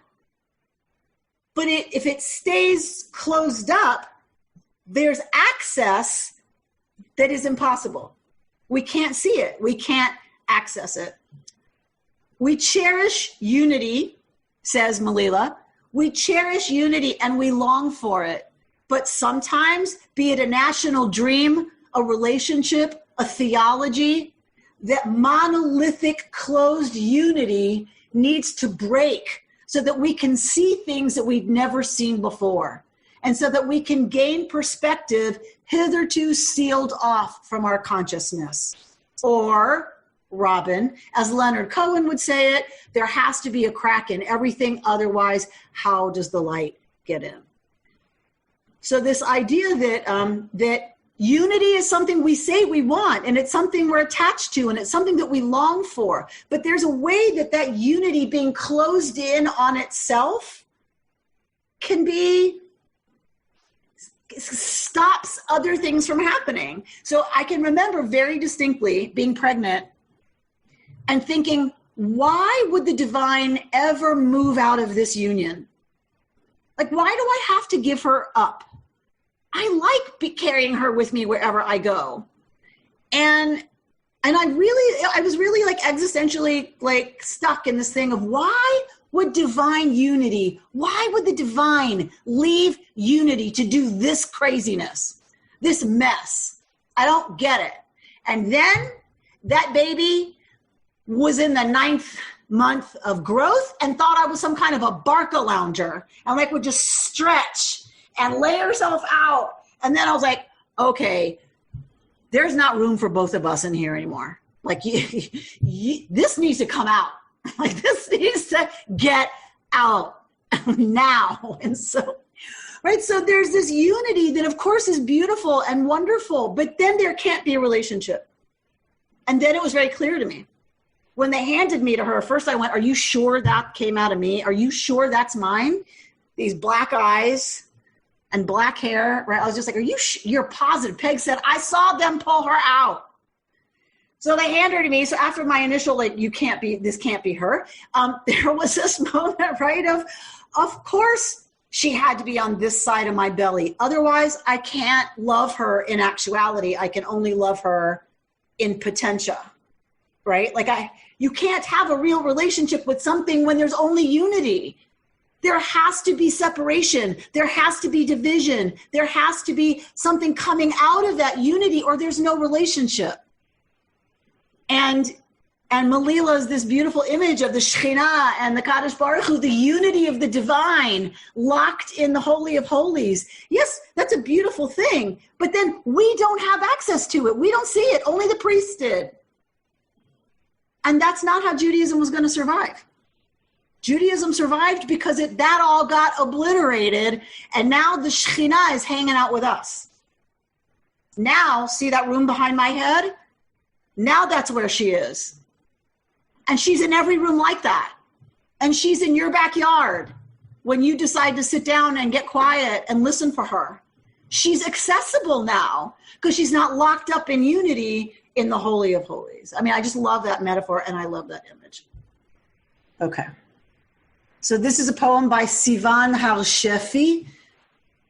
but if it stays closed up, there's access that is impossible. We can't see it. We can't access it. We cherish unity, says Melila. We cherish unity and we long for it. But sometimes, be it a national dream, a relationship, a theology, that monolithic closed unity needs to break so that we can see things that we've never seen before. And so that we can gain perspective hitherto sealed off from our consciousness. Or, Robin, as Leonard Cohen would say it, there has to be a crack in everything, otherwise, how does the light get in? So this idea that unity is something we say we want, and it's something we're attached to, and it's something that we long for. But there's a way that unity being closed in on itself can be, stops other things from happening. So I can remember very distinctly being pregnant and thinking, why would the divine ever move out of this union? Like, why do I have to give her up? I like carrying her with me wherever I go. And I was really like existentially like stuck in this thing of why would divine unity, why would the divine leave unity to do this craziness, this mess? I don't get it. And then that baby was in the 9th month of growth and thought I was some kind of a Barca lounger and like would just stretch and lay herself out. And then I was like, okay, there's not room for both of us in here anymore. Like this needs to come out. Like this needs to get out now. And so, right. So there's this unity that of course is beautiful and wonderful, but then there can't be a relationship. And then it was very clear to me when they handed me to her. First I went, are you sure that came out of me? Are you sure that's mine? These black eyes and black hair, right? I was just like, you're positive? Peg said, I saw them pull her out. So they handed her to me. So after my initial, like, this can't be her. There was this moment, right? Of course she had to be on this side of my belly. Otherwise I can't love her in actuality. I can only love her in potentia, right? Like you can't have a real relationship with something when there's only unity. There has to be separation. There has to be division. There has to be something coming out of that unity or there's no relationship. And Melila is this beautiful image of the Shekhinah and the Kadosh Baruch Hu, the unity of the divine locked in the Holy of Holies. Yes, that's a beautiful thing. But then we don't have access to it. We don't see it. Only the priests did. And that's not how Judaism was going to survive. Judaism survived because that all got obliterated, and now the Shekhinah is hanging out with us. Now, see that room behind my head? Now that's where she is. And she's in every room like that. And she's in your backyard when you decide to sit down and get quiet and listen for her. She's accessible now because she's not locked up in unity in the Holy of Holies. I mean, I just love that metaphor and I love that image. Okay. So this is a poem by Sivan Harshefi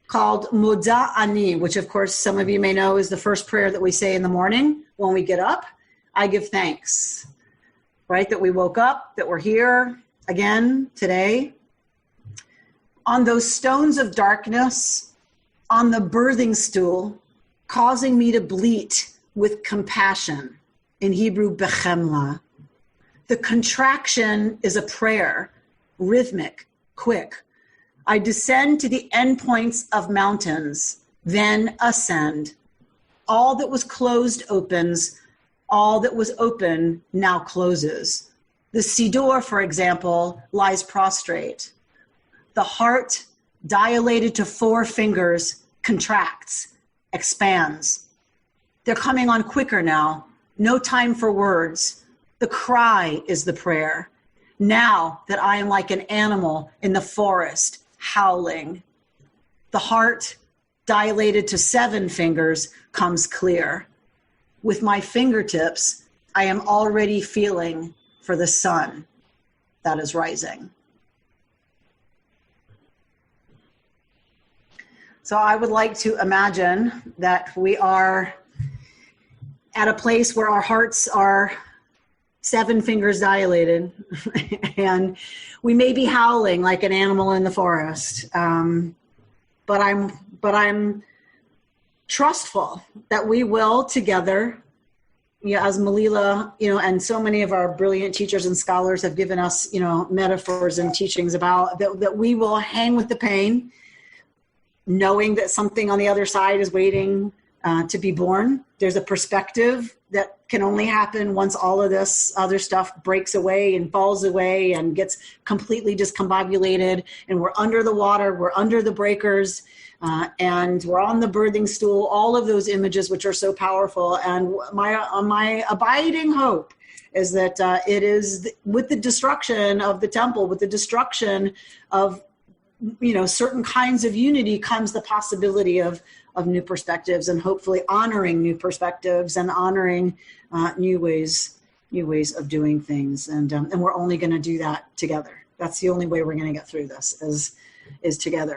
called Moda Ani, which of course some of you may know is the first prayer that we say in the morning when we get up. I give thanks, right? That we woke up, that we're here again today. On those stones of darkness, on the birthing stool, causing me to bleat with compassion, in Hebrew, bechemla, The contraction is a prayer, rhythmic, quick. I descend to the endpoints of mountains, then ascend. All that was closed opens. All that was open now closes. The Siddur, for example, lies prostrate. The heart, dilated to 4 fingers, contracts, expands. They're coming on quicker now. No time for words. The cry is the prayer. Now that I am like an animal in the forest, howling. The heart, dilated to 7 fingers, comes clear. With my fingertips, I am already feeling for the sun that is rising. So I would like to imagine that we are at a place where our hearts are 7 fingers dilated and we may be howling like an animal in the forest. But I'm trustful that we will together, as Melila, and so many of our brilliant teachers and scholars have given us, metaphors and teachings about that we will hang with the pain, knowing that something on the other side is waiting to be born. There's a perspective that can only happen once all of this other stuff breaks away and falls away and gets completely discombobulated, and we're under the water, we're under the breakers, and we're on the birthing stool, all of those images which are so powerful. And my abiding hope is that it is with the destruction of the temple, with the destruction of certain kinds of unity, comes the possibility of new perspectives, and hopefully honoring new perspectives and honoring new ways of doing things. And we're only going to do that together. That's the only way we're going to get through this is together.